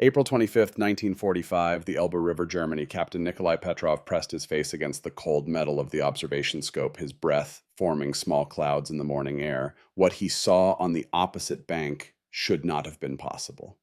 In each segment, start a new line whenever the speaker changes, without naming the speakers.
April 25th, 1945, the Elbe River, Germany. Captain Nikolai Petrov pressed his face against the cold metal of the observation scope, his breath forming small clouds in the morning air. What he saw on the opposite bank should not have been possible.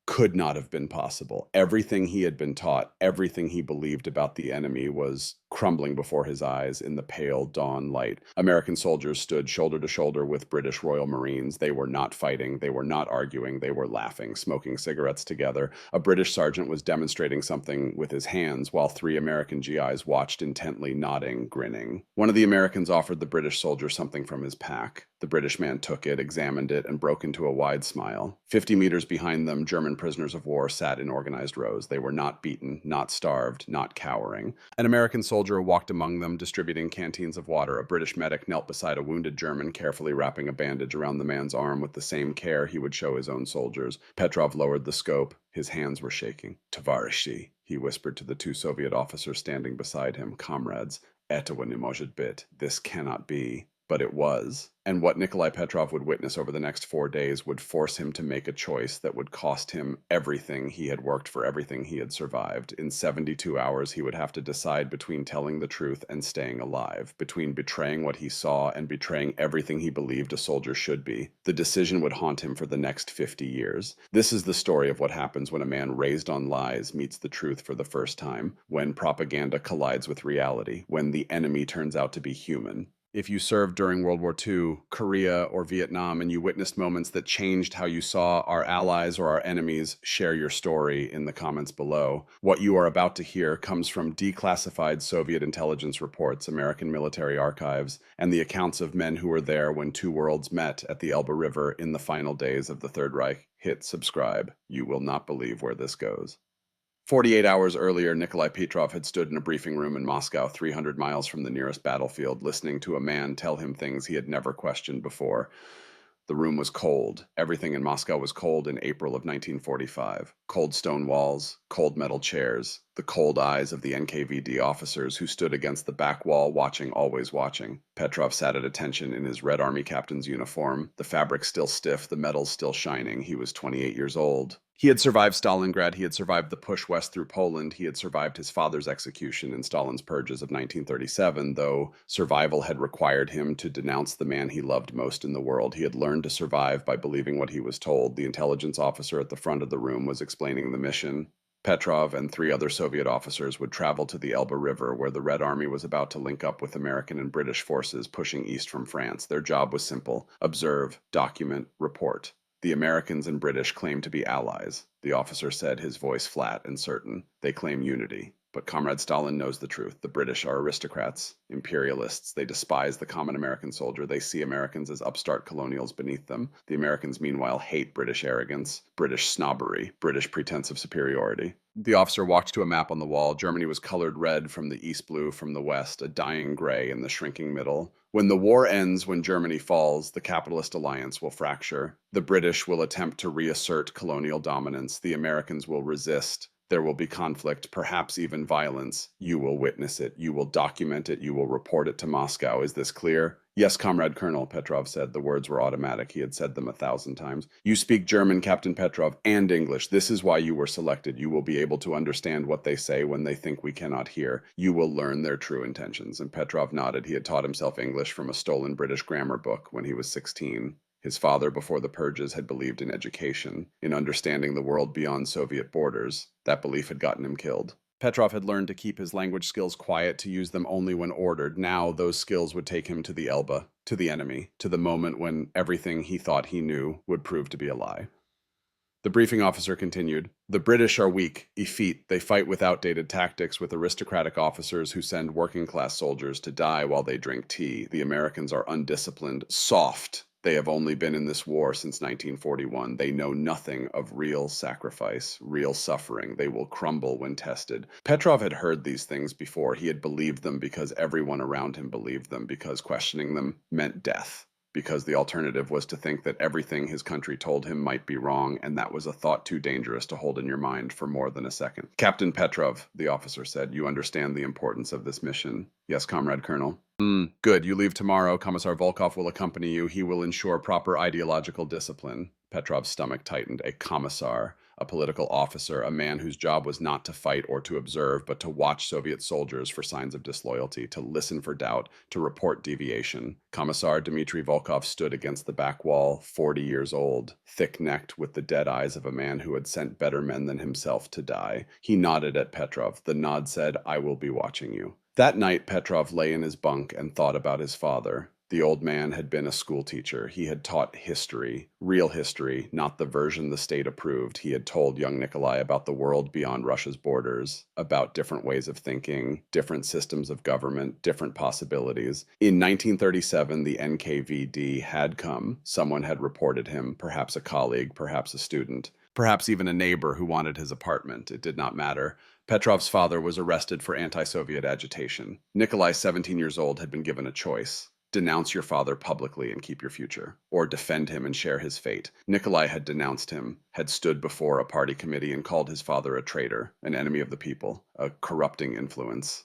Could not have been possible. Everything he had been taught, everything he believed about the enemy was crumbling before his eyes in the pale dawn light. American soldiers stood shoulder to shoulder with British Royal Marines. They were not fighting, they were not arguing, they were laughing, smoking cigarettes together. A British sergeant was demonstrating something with his hands while three American GIs watched intently, nodding, grinning. One of the Americans offered the British soldier something from his pack. The British man took it, examined it, and broke into a wide smile. 50 meters behind them, German prisoners of war sat in organized rows. They were not beaten, not starved, not cowering. An American soldier walked among them, distributing canteens of water. A British medic knelt beside a wounded German, carefully wrapping a bandage around the man's arm with the same care he would show his own soldiers. Petrov lowered the scope. His hands were shaking. "Tovarishi," he whispered to the two Soviet officers standing beside him. "Comrades, этого не может быть. This cannot be." But it was. And what Nikolai Petrov would witness over the next 4 days would force him to make a choice that would cost him everything he had worked for, everything he had survived. In 72 hours, he would have to decide between telling the truth and staying alive, between betraying what he saw and betraying everything he believed a soldier should be. The decision would haunt him for the next 50 years. This is the story of what happens when a man raised on lies meets the truth for the first time, when propaganda collides with reality, when the enemy turns out to be human. If you served during World War II, Korea, or Vietnam, and you witnessed moments that changed how you saw our allies or our enemies, share your story in the comments below. What you are about to hear comes from declassified Soviet intelligence reports, American military archives, and the accounts of men who were there when two worlds met at the Elbe River in the final days of the Third Reich. Hit subscribe. You will not believe where this goes. 48 hours earlier, Nikolai Petrov had stood in a briefing room in Moscow, 300 miles from the nearest battlefield, listening to a man tell him things he had never questioned before. The room was cold. Everything in Moscow was cold in April of 1945. Cold stone walls, cold metal chairs, the cold eyes of the NKVD officers who stood against the back wall watching, always watching. Petrov sat at attention in his Red Army captain's uniform, the fabric still stiff, the metal still shining. He was 28 years old. He had survived Stalingrad, he had survived the push west through Poland, he had survived his father's execution in Stalin's purges of 1937, though survival had required him to denounce the man he loved most in the world. He had learned to survive by believing what he was told. The intelligence officer at the front of the room was explaining the mission. Petrov and three other Soviet officers would travel to the Elbe River, where the Red Army was about to link up with American and British forces pushing east from France. Their job was simple: observe, document, report. The Americans and British claim to be allies, the officer said, his voice flat and certain. They claim unity. But Comrade Stalin knows the truth. The British are aristocrats, imperialists. They despise the common American soldier. They see Americans as upstart colonials beneath them. The Americans, meanwhile, hate British arrogance, British snobbery, British pretense of superiority. The officer walked to a map on the wall. Germany was colored red from the east, blue from the west, a dying gray in the shrinking middle. When the war ends, when Germany falls, the capitalist alliance will fracture. The British will attempt to reassert colonial dominance. The Americans will resist. There will be conflict, perhaps even violence. You will witness it. You will document it. You will report it to Moscow. Is this clear? Yes, Comrade Colonel, Petrov said. The words were automatic. He had said them 1,000 times. You speak German, Captain Petrov, and English. This is why you were selected. You will be able to understand what they say when they think we cannot hear. You will learn their true intentions. And Petrov nodded. He had taught himself English from a stolen British grammar book when he was 16. His father, before the purges, had believed in education, in understanding the world beyond Soviet borders. That belief had gotten him killed. Petrov had learned to keep his language skills quiet, to use them only when ordered. Now those skills would take him to the Elbe, to the enemy, to the moment when everything he thought he knew would prove to be a lie. The briefing officer continued, "The British are weak, effete. They fight with outdated tactics, with aristocratic officers who send working-class soldiers to die while they drink tea. The Americans are undisciplined, soft. They have only been in this war since 1941. They know nothing of real sacrifice, real suffering. They will crumble when tested." Petrov had heard these things before. He had believed them because everyone around him believed them, because questioning them meant death, because the alternative was to think that everything his country told him might be wrong, and that was a thought too dangerous to hold in your mind for more than a second. "Captain Petrov," the officer said, "you understand the importance of this mission." "Yes, Comrade Colonel." Good. You leave tomorrow. Commissar Volkov will accompany you. He will ensure proper ideological discipline." Petrov's stomach tightened. A commissar. a political officer, a man whose job was not to fight or to observe, but to watch Soviet soldiers for signs of disloyalty, to listen for doubt, to report deviation. Commissar Dmitry Volkov stood against the back wall, 40 years old, thick-necked with the dead eyes of a man who had sent better men than himself to die. He nodded at Petrov. The nod said, "I will be watching you." That night, Petrov lay in his bunk and thought about his father. The old man had been a schoolteacher. He had taught history, real history, not the version the state approved. He had told young Nikolai about the world beyond Russia's borders, about different ways of thinking, different systems of government, different possibilities. In 1937, the NKVD had come. Someone had reported him, perhaps a colleague, perhaps a student, perhaps even a neighbor who wanted his apartment. It did not matter. Petrov's father was arrested for anti-Soviet agitation. Nikolai, 17 years old, had been given a choice. Denounce your father publicly and keep your future, or defend him and share his fate. Nikolai had denounced him, had stood before a party committee and called his father a traitor, an enemy of the people, a corrupting influence.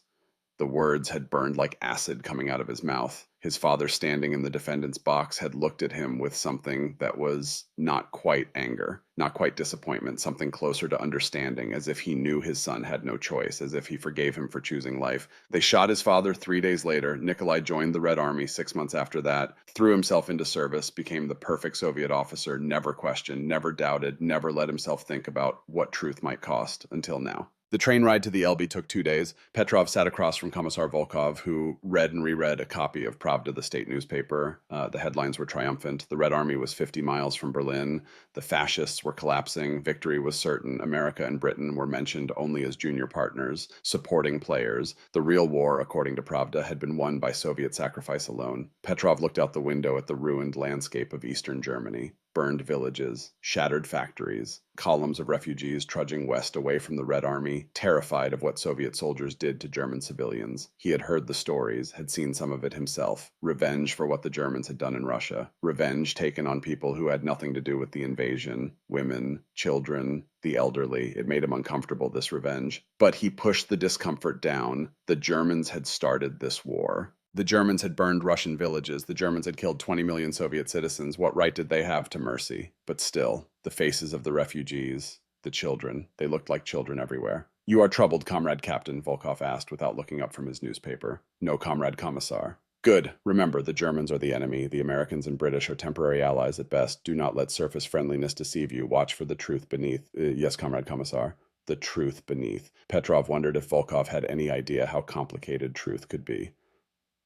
The words had burned like acid coming out of his mouth. His father, standing in the defendant's box, had looked at him with something that was not quite anger, not quite disappointment, something closer to understanding, as if he knew his son had no choice, as if he forgave him for choosing life. They shot his father 3 days later. Nikolai joined the Red Army 6 months after that, threw himself into service, became the perfect Soviet officer, never questioned, never doubted, never let himself think about what truth might cost until now. The train ride to the Elbe took 2 days. Petrov sat across from Commissar Volkov, who read and reread a copy of Pravda, the state newspaper. The headlines were triumphant. The Red Army was 50 miles from Berlin. The fascists were collapsing. Victory was certain. America and Britain were mentioned only as junior partners, supporting players. The real war, according to Pravda, had been won by Soviet sacrifice alone. Petrov looked out the window at the ruined landscape of eastern Germany. Burned villages, shattered factories, columns of refugees trudging west away from the Red Army, terrified of what Soviet soldiers did to German civilians. He had heard the stories, had seen some of it himself. Revenge for what the Germans had done in Russia. Revenge taken on people who had nothing to do with the invasion. Women, children, the elderly. It made him uncomfortable, this revenge. But he pushed the discomfort down. The Germans had started this war. The Germans had burned Russian villages. The Germans had killed 20 million Soviet citizens. What right did they have to mercy? But still, the faces of the refugees, the children, they looked like children everywhere. "You are troubled, Comrade Captain," Volkov asked without looking up from his newspaper. "No, Comrade Commissar." "Good. Remember, the Germans are the enemy. The Americans and British are temporary allies at best. Do not let surface friendliness deceive you. Watch for the truth beneath." Yes, Comrade Commissar." The truth beneath. Petrov wondered if Volkov had any idea how complicated truth could be.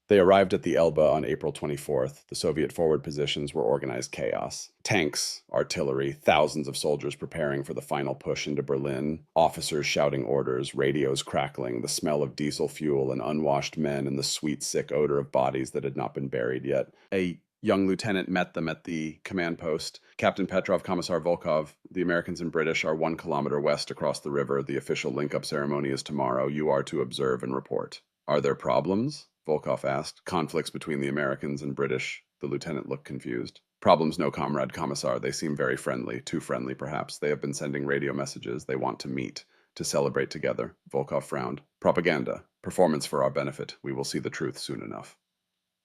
They arrived at the Elbe on April 24th. The Soviet forward positions were organized chaos. Tanks, artillery, thousands of soldiers preparing for the final push into Berlin, officers shouting orders, radios crackling, the smell of diesel fuel and unwashed men and the sweet, sick odor of bodies that had not been buried yet. A young lieutenant met them at the command post. "Captain Petrov, Commissar Volkov, the Americans and British are 1 kilometer west across the river. The official link-up ceremony is tomorrow. You are to observe and report." "Are there problems?" Volkov asked. "Conflicts between the Americans and British." The lieutenant looked confused. "Problems no, Comrade Commissar. They seem very friendly. Too friendly, perhaps. They have been sending radio messages. They want to meet, to celebrate together." Volkov frowned. "Propaganda. Performance for our benefit. We will see the truth soon enough."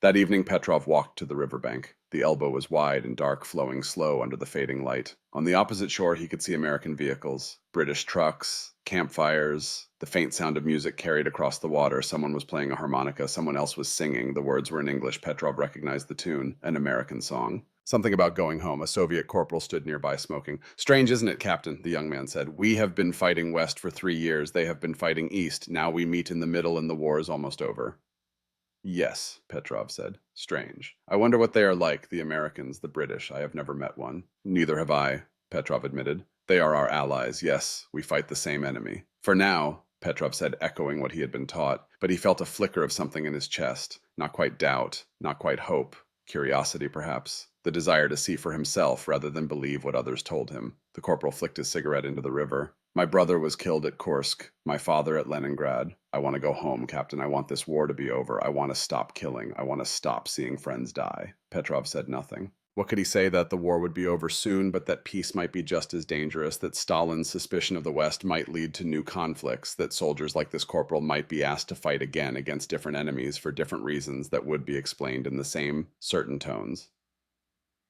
That evening, Petrov walked to the riverbank. The Elbe was wide and dark, flowing slow under the fading light. On the opposite shore, he could see American vehicles, British trucks, campfires, the faint sound of music carried across the water. Someone was playing a harmonica, someone else was singing. The words were in English. Petrov recognized the tune, an American song. Something about going home. A Soviet corporal stood nearby smoking. "Strange, isn't it, Captain?" the young man said. "We have been fighting west for 3 years. They have been fighting east. Now we meet in the middle and the war is almost over." "Yes," Petrov said. "Strange. I wonder what they are like, the Americans, the British. I have never met one." "Neither have I," Petrov admitted. "They are our allies. Yes, we fight the same enemy." "For now," Petrov said, echoing what he had been taught, but he felt a flicker of something in his chest. Not quite doubt, not quite hope. Curiosity, perhaps. The desire to see for himself rather than believe what others told him. The corporal flicked his cigarette into the river. "My brother was killed at Kursk. My father at Leningrad. I want to go home, Captain. I want this war to be over. I want to stop killing. I want to stop seeing friends die." Petrov said nothing. What could he say? That the war would be over soon, but that peace might be just as dangerous, that Stalin's suspicion of the West might lead to new conflicts, that soldiers like this corporal might be asked to fight again against different enemies for different reasons that would be explained in the same certain tones.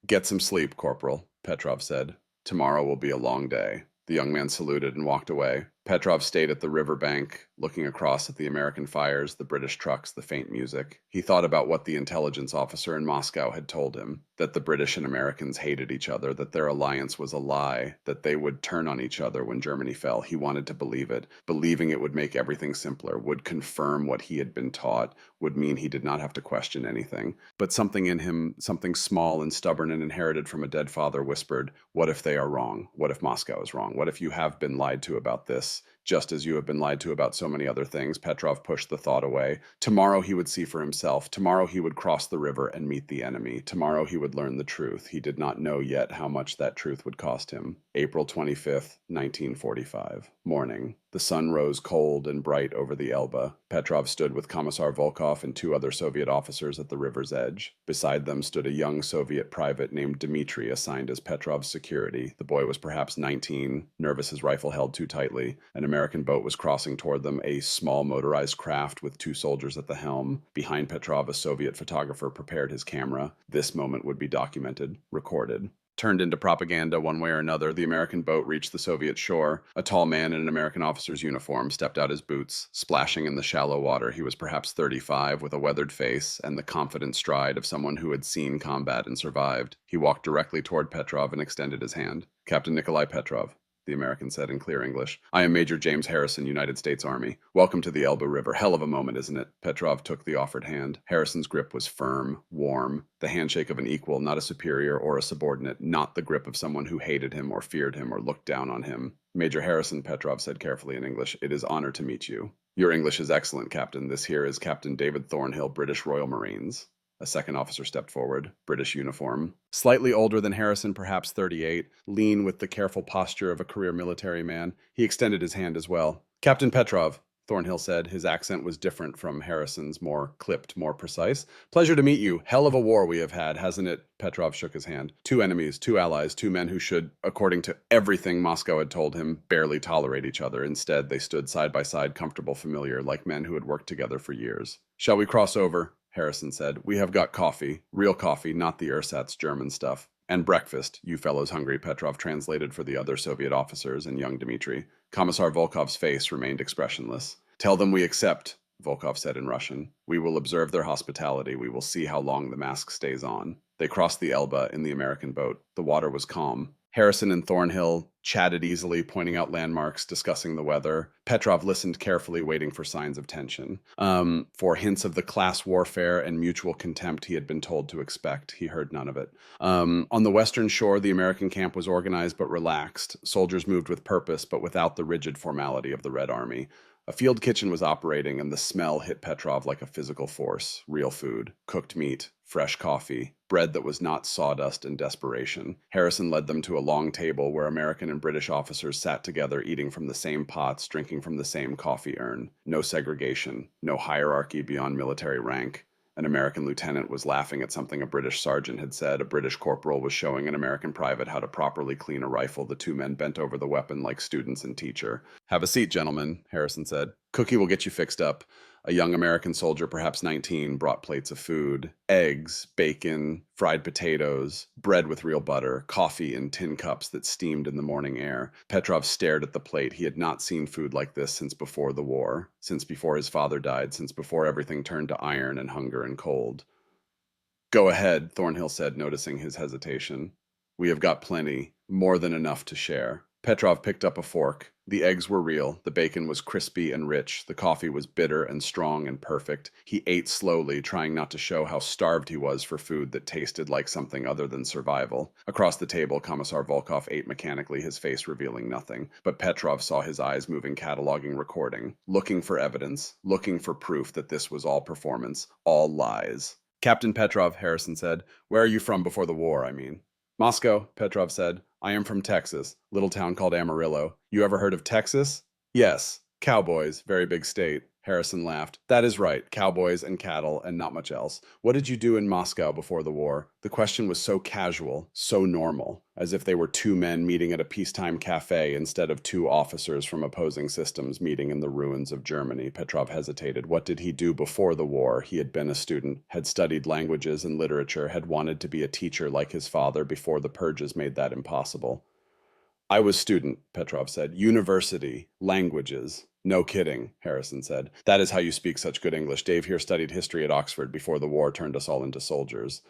"Get some sleep, Corporal," Petrov said. "Tomorrow will be a long day." The young man saluted and walked away. Petrov stayed at the riverbank, looking across at the American fires, the British trucks, the faint music. He thought about what the intelligence officer in Moscow had told him, that the British and Americans hated each other, that their alliance was a lie, that they would turn on each other when Germany fell. He wanted to believe it. Believing it would make everything simpler, would confirm what he had been taught, would mean he did not have to question anything. But something in him, something small and stubborn and inherited from a dead father, whispered, what if they are wrong? What if Moscow is wrong? What if you have been lied to about this? Just as you have been lied to about so many other things. Petrov pushed the thought away. Tomorrow he would see for himself. Tomorrow he would cross the river and meet the enemy. Tomorrow he would learn the truth. He did not know yet how much that truth would cost him. April 25th, 1945. Morning. The sun rose cold and bright over the Elbe. Petrov stood with Commissar Volkov and two other Soviet officers at the river's edge. Beside them stood a young Soviet private named Dmitri, assigned as Petrov's security. The boy was perhaps 19, nervous, his rifle held too tightly. An American boat was crossing toward them, a small motorized craft with two soldiers at the helm. Behind Petrov, a Soviet photographer prepared his camera. This moment would be documented, recorded. Turned into propaganda one way or another, the American boat reached the Soviet shore. A tall man in an American officer's uniform stepped out his boots, splashing in the shallow water. He was perhaps 35, with a weathered face and the confident stride of someone who had seen combat and survived. He walked directly toward Petrov and extended his hand. Captain Nikolai Petrov, the American said in clear English. I am Major James Harrison, United States Army. Welcome to the Elbe River. Hell of a moment, isn't it? Petrov took the offered hand. Harrison's grip was firm, warm, the handshake of an equal, not a superior or a subordinate, not the grip of someone who hated him or feared him or looked down on him. Major Harrison, Petrov said carefully in English, it is honor to meet you. Your English is excellent, Captain. This here is Captain David Thornhill, British Royal Marines. A second officer stepped forward, British uniform. Slightly older than Harrison, perhaps 38, lean with the careful posture of a career military man. He extended his hand as well. Captain Petrov, Thornhill said. His accent was different from Harrison's, more clipped, more precise. Pleasure to meet you. Hell of a war we have had, hasn't it? Petrov shook his hand. Two enemies, two allies, two men who should, according to everything Moscow had told him, barely tolerate each other. Instead, they stood side by side, comfortable, familiar, like men who had worked together for years. Shall we cross over? Harrison said. We have got coffee. Real coffee, not the ersatz German stuff. And breakfast. You fellows hungry? Petrov translated for the other Soviet officers and young Dmitri. Commissar Volkov's face remained expressionless. Tell them we accept, Volkov said in Russian. We will observe their hospitality. We will see how long the mask stays on. They crossed the Elbe in the American boat. The water was calm. Harrison and Thornhill chatted easily, pointing out landmarks, discussing the weather. Petrov listened carefully, waiting for signs of tension. For hints of the class warfare and mutual contempt he had been told to expect. He heard none of it. On the western shore, the American camp was organized but relaxed. Soldiers moved with purpose, but without the rigid formality of the Red Army. A field kitchen was operating, and the smell hit Petrov like a physical force. Real food, cooked meat, fresh coffee, bread that was not sawdust and desperation. Harrison led them to a long table where American and British officers sat together, eating from the same pots, drinking from the same coffee urn. No segregation, no hierarchy beyond military rank. An American lieutenant was laughing at something a British sergeant had said. A British corporal was showing an American private how to properly clean a rifle. The two men bent over the weapon like students and teacher. Have a seat, gentlemen, Harrison said. Cookie will get you fixed up. A young American soldier, perhaps 19, brought plates of food. Eggs, bacon, fried potatoes, bread with real butter, coffee in tin cups that steamed in the morning air. Petrov stared at the plate. He had not seen food like this since before the war, since before his father died, since before everything turned to iron and hunger and cold. Go ahead, Thornhill said, noticing his hesitation. We have got plenty, more than enough to share. Petrov picked up a fork. The eggs were real. The bacon was crispy and rich. The coffee was bitter and strong and perfect. He ate slowly, trying not to show how starved he was for food that tasted like something other than survival. Across the table, Commissar Volkov ate mechanically, his face revealing nothing. But Petrov saw his eyes moving, cataloging, recording, looking for evidence, looking for proof that this was all performance, all lies. Captain Petrov, Harrison said. Where are you from before the war, I mean? Moscow, Petrov said. I am from Texas, little town called Amarillo. You ever heard of Texas? Yes. Cowboys, very big state. Harrison laughed. That is right, cowboys and cattle and not much else. What did you do in Moscow before the war? The question was so casual, so normal, as if they were two men meeting at a peacetime cafe instead of two officers from opposing systems meeting in the ruins of Germany. Petrov hesitated. What did he do before the war? He had been a student, had studied languages and literature, had wanted to be a teacher like his father before the purges made that impossible. I was student, Petrov said. University, languages. No kidding, Harrison said. That is how you speak such good English. Dave here studied history at Oxford before the war turned us all into soldiers.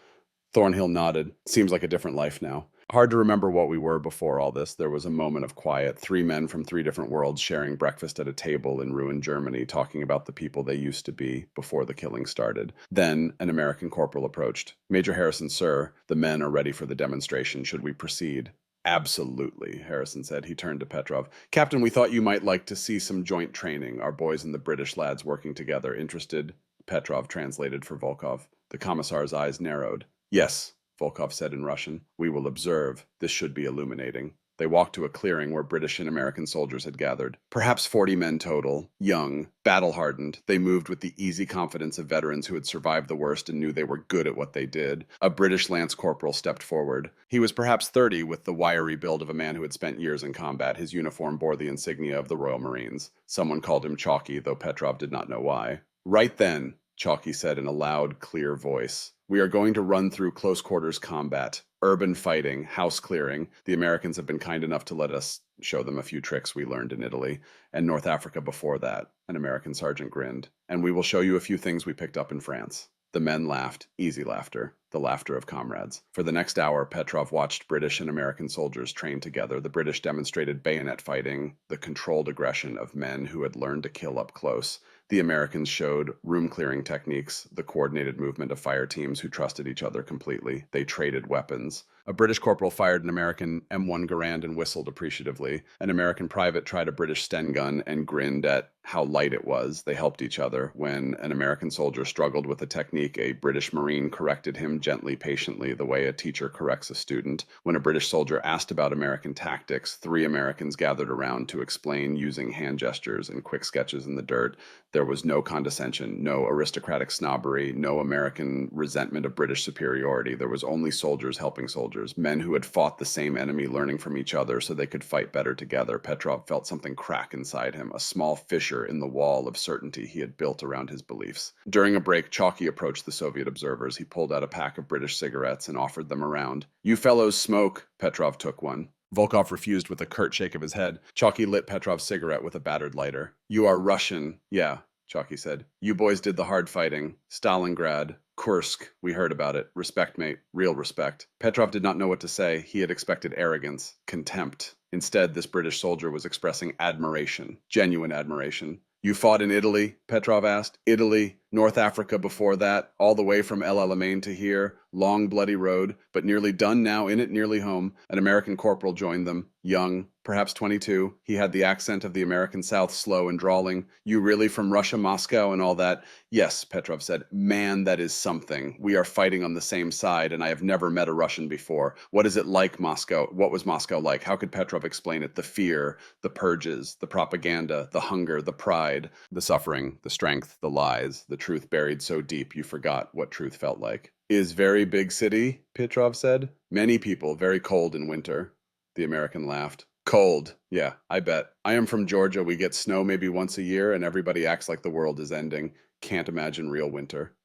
Thornhill nodded. Seems like a different life now. Hard to remember what we were before all this. There was a moment of quiet. Three men from three different worlds sharing breakfast at a table in ruined Germany, talking about the people they used to be before the killing started. Then an American corporal approached. Major Harrison, sir, the men are ready for the demonstration. Should we proceed? Absolutely, Harrison said. He turned to Petrov. Captain, we thought you might like to see some joint training. Our boys and the British lads working together. Interested? Petrov translated for Volkov. The commissar's eyes narrowed. Yes, Volkov said in Russian. We will observe. This should be illuminating. They walked to a clearing where British and American soldiers had gathered. Perhaps 40 men total, young, battle-hardened. They moved with the easy confidence of veterans who had survived the worst and knew they were good at what they did. A British lance corporal stepped forward. He was perhaps 30, with the wiry build of a man who had spent years in combat. His uniform bore the insignia of the Royal Marines. Someone called him Chalky, though Petrov did not know why. Right then, Chalky said in a loud, clear voice, we are going to run through close quarters combat, urban fighting, house clearing. The Americans have been kind enough to let us show them a few tricks we learned in Italy and North Africa before that. An American sergeant grinned. And we will show you a few things we picked up in France. The men laughed, easy laughter, the laughter of comrades. For the next hour, Petrov watched British and American soldiers train together. The British demonstrated bayonet fighting, the controlled aggression of men who had learned to kill up close. The Americans showed room-clearing techniques, the coordinated movement of fire teams who trusted each other completely. They traded weapons. A British corporal fired an American M1 Garand and whistled appreciatively. An American private tried a British Sten gun and grinned at how light it was. They helped each other. When an American soldier struggled with a technique, a British Marine corrected him gently, patiently, the way a teacher corrects a student. When a British soldier asked about American tactics, three Americans gathered around to explain using hand gestures and quick sketches in the dirt. There was no condescension, no aristocratic snobbery, no American resentment of British superiority. There was only soldiers helping soldiers, men who had fought the same enemy, learning from each other so they could fight better together. Petrov felt something crack inside him, a small fissure in the wall of certainty he had built around his beliefs. During a break, Chalky approached the Soviet observers. He pulled out a pack of British cigarettes and offered them around. You fellows smoke. Petrov took one. Volkov refused with a curt shake of his head. Chalky lit Petrov's cigarette with a battered lighter. You are Russian. Yeah, Chalky said. You boys did the hard fighting. Stalingrad, Kursk, we heard about it. Respect, mate. Real respect. Petrov did not know what to say. He had expected arrogance, contempt. Instead, this British soldier was expressing admiration, genuine admiration. You fought in Italy? Petrov asked. Italy, North Africa before that, all the way from El Alamein to here. Long, bloody road, but nearly done now, in it, nearly home. An American corporal joined them, young, perhaps 22. He had the accent of the American South, slow and drawling. You really from Russia, Moscow, and all that? Yes, Petrov said. Man, that is something. We are fighting on the same side, and I have never met a Russian before. What is it like, Moscow? What was Moscow like? How could Petrov explain it? The fear, the purges, the propaganda, the hunger, the pride, the suffering, the strength, the lies, the truth buried so deep you forgot what truth felt like. Is very big city, Petrov said. Many people, very cold in winter. The American laughed. Cold. Yeah, I bet. I am from Georgia. We get snow maybe once a year, and everybody acts like the world is ending. Can't imagine real winter.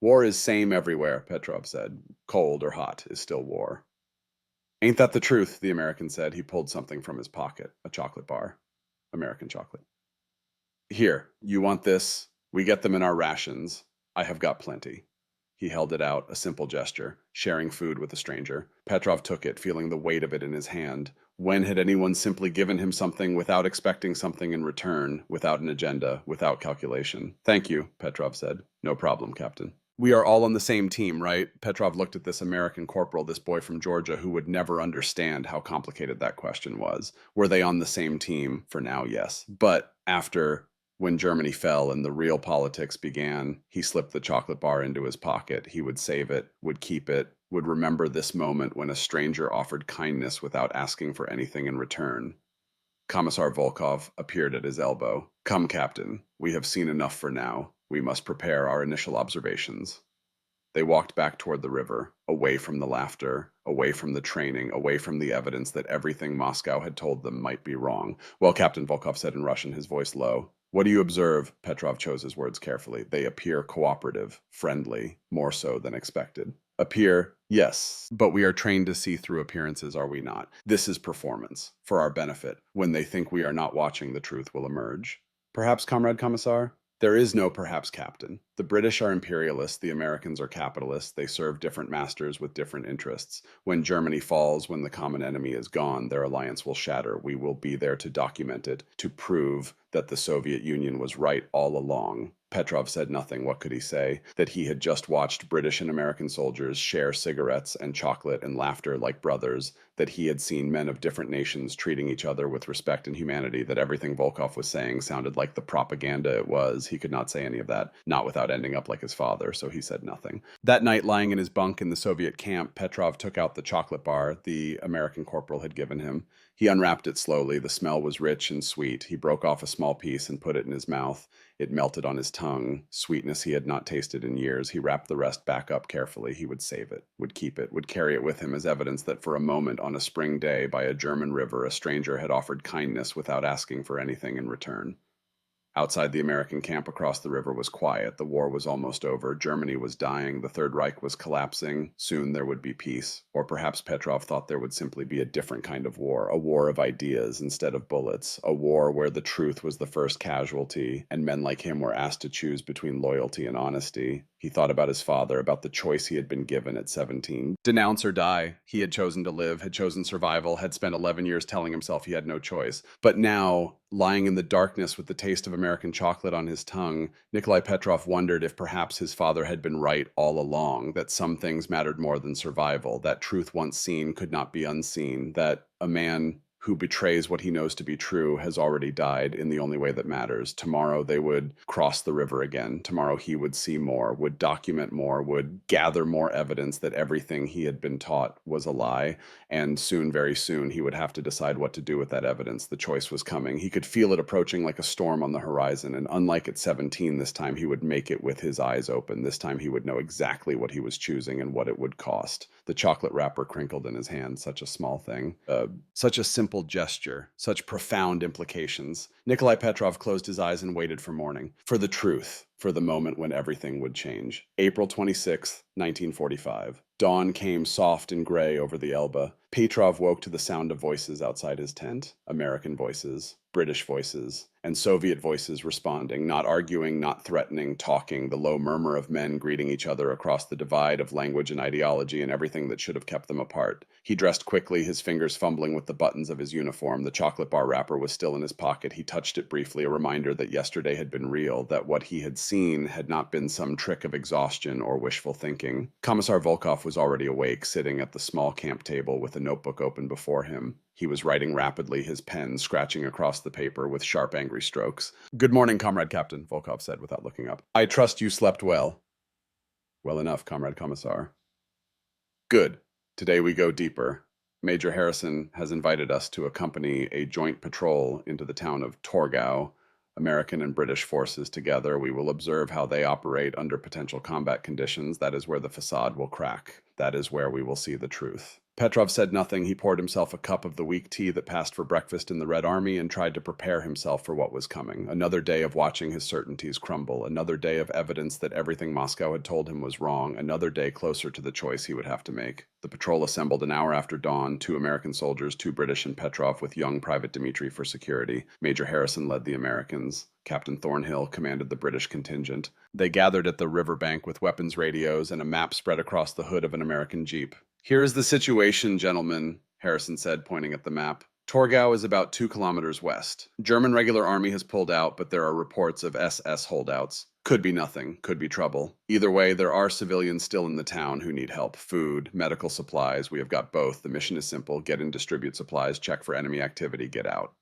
War is same everywhere, Petrov said. Cold or hot is still war. Ain't that the truth, the American said. He pulled something from his pocket, a chocolate bar. American chocolate. Here, you want this? We get them in our rations. I have got plenty. He held it out, a simple gesture, sharing food with a stranger. Petrov took it, feeling the weight of it in his hand. When had anyone simply given him something without expecting something in return, without an agenda, without calculation? Thank you, Petrov said. No problem, Captain. We are all on the same team, right? Petrov looked at this American corporal, this boy from Georgia, who would never understand how complicated that question was. Were they on the same team? For now, yes. But after, when Germany fell and the real politics began, he slipped the chocolate bar into his pocket. He would save it, would keep it, would remember this moment when a stranger offered kindness without asking for anything in return. Commissar Volkov appeared at his elbow. Come, Captain. We have seen enough for now. We must prepare our initial observations. They walked back toward the river, away from the laughter, away from the training, away from the evidence that everything Moscow had told them might be wrong. Well, Captain, Volkov said in Russian, his voice low. What do you observe? Petrov chose his words carefully. They appear cooperative, friendly, more so than expected. Appear, yes, but we are trained to see through appearances, are we not? This is performance, for our benefit. When they think we are not watching, the truth will emerge. Perhaps, Comrade Commissar? There is no perhaps, Captain. The British are imperialists, the Americans are capitalists. They serve different masters with different interests. When Germany falls, when the common enemy is gone, their alliance will shatter. We will be there to document it, to prove that the Soviet Union was right all along. Petrov said nothing. What could he say? That he had just watched British and American soldiers share cigarettes and chocolate and laughter like brothers, that he had seen men of different nations treating each other with respect and humanity, that everything Volkov was saying sounded like the propaganda it was. He could not say any of that, not without ending up like his father, so he said nothing. That night, lying in his bunk in the Soviet camp, Petrov took out the chocolate bar the American corporal had given him. He unwrapped it slowly. The smell was rich and sweet. He broke off a small piece and put it in his mouth. It melted on his tongue, sweetness he had not tasted in years. He wrapped the rest back up carefully. He would save it, would keep it, would carry it with him as evidence that for a moment on a spring day by a German river, a stranger had offered kindness without asking for anything in return. Outside the American camp across the river was quiet. The war was almost over. Germany was dying. The Third Reich was collapsing. Soon there would be peace. Or perhaps Petrov thought there would simply be a different kind of war, a war of ideas instead of bullets, a war where the truth was the first casualty, and men like him were asked to choose between loyalty and honesty. He thought about his father, about the choice he had been given at 17. Denounce or die. He had chosen to live, had chosen survival, had spent 11 years telling himself he had no choice. But now, lying in the darkness with the taste of American chocolate on his tongue, Nikolai Petrov wondered if perhaps his father had been right all along, that some things mattered more than survival, that truth once seen could not be unseen, that a man who betrays what he knows to be true has already died in the only way that matters. Tomorrow they would cross the river again. Tomorrow he would see more, would document more, would gather more evidence that everything he had been taught was a lie. And soon, very soon, he would have to decide what to do with that evidence. The choice was coming. He could feel it approaching like a storm on the horizon. And unlike at 17, this time he would make it with his eyes open. This time he would know exactly what he was choosing and what it would cost. The chocolate wrapper crinkled in his hand, such a small thing. Such a simple gesture, such profound implications. Nikolai Petrov closed his eyes and waited for morning, for the truth, for the moment when everything would change. April 26th, 1945. Dawn came soft and gray over the Elbe. Petrov woke to the sound of voices outside his tent. American voices, British voices, and Soviet voices responding, not arguing, not threatening, talking, the low murmur of men greeting each other across the divide of language and ideology and everything that should have kept them apart. He dressed quickly, his fingers fumbling with the buttons of his uniform. The chocolate bar wrapper was still in his pocket. He touched it briefly, a reminder that yesterday had been real, that what he had seen had not been some trick of exhaustion or wishful thinking. Commissar Volkov was already awake, sitting at the small camp table with a notebook open before him. He was writing rapidly, his pen scratching across the paper with sharp, angry strokes. "Good morning, Comrade Captain," Volkov said without looking up. "I trust you slept well." "Well enough, Comrade Commissar." "Good. Today we go deeper. Major Harrison has invited us to accompany a joint patrol into the town of Torgau. American and British forces together. We will observe how they operate under potential combat conditions. That is where the facade will crack. That is where we will see the truth." Petrov said nothing. He poured himself a cup of the weak tea that passed for breakfast in the Red Army and tried to prepare himself for what was coming. Another day of watching his certainties crumble. Another day of evidence that everything Moscow had told him was wrong. Another day closer to the choice he would have to make. The patrol assembled an hour after dawn, 2 American soldiers, 2 British, and Petrov with young Private Dmitri for security. Major Harrison led the Americans. Captain Thornhill commanded the British contingent. They gathered at the riverbank with weapons radios and a map spread across the hood of an American jeep. "Here is the situation, gentlemen," Harrison said, pointing at the map. "Torgau is about 2 kilometers west. German regular army has pulled out, but there are reports of SS holdouts. Could be nothing, could be trouble. Either way, there are civilians still in the town who need help. Food, medical supplies, we have got both. The mission is simple. Get and distribute supplies, check for enemy activity, get out."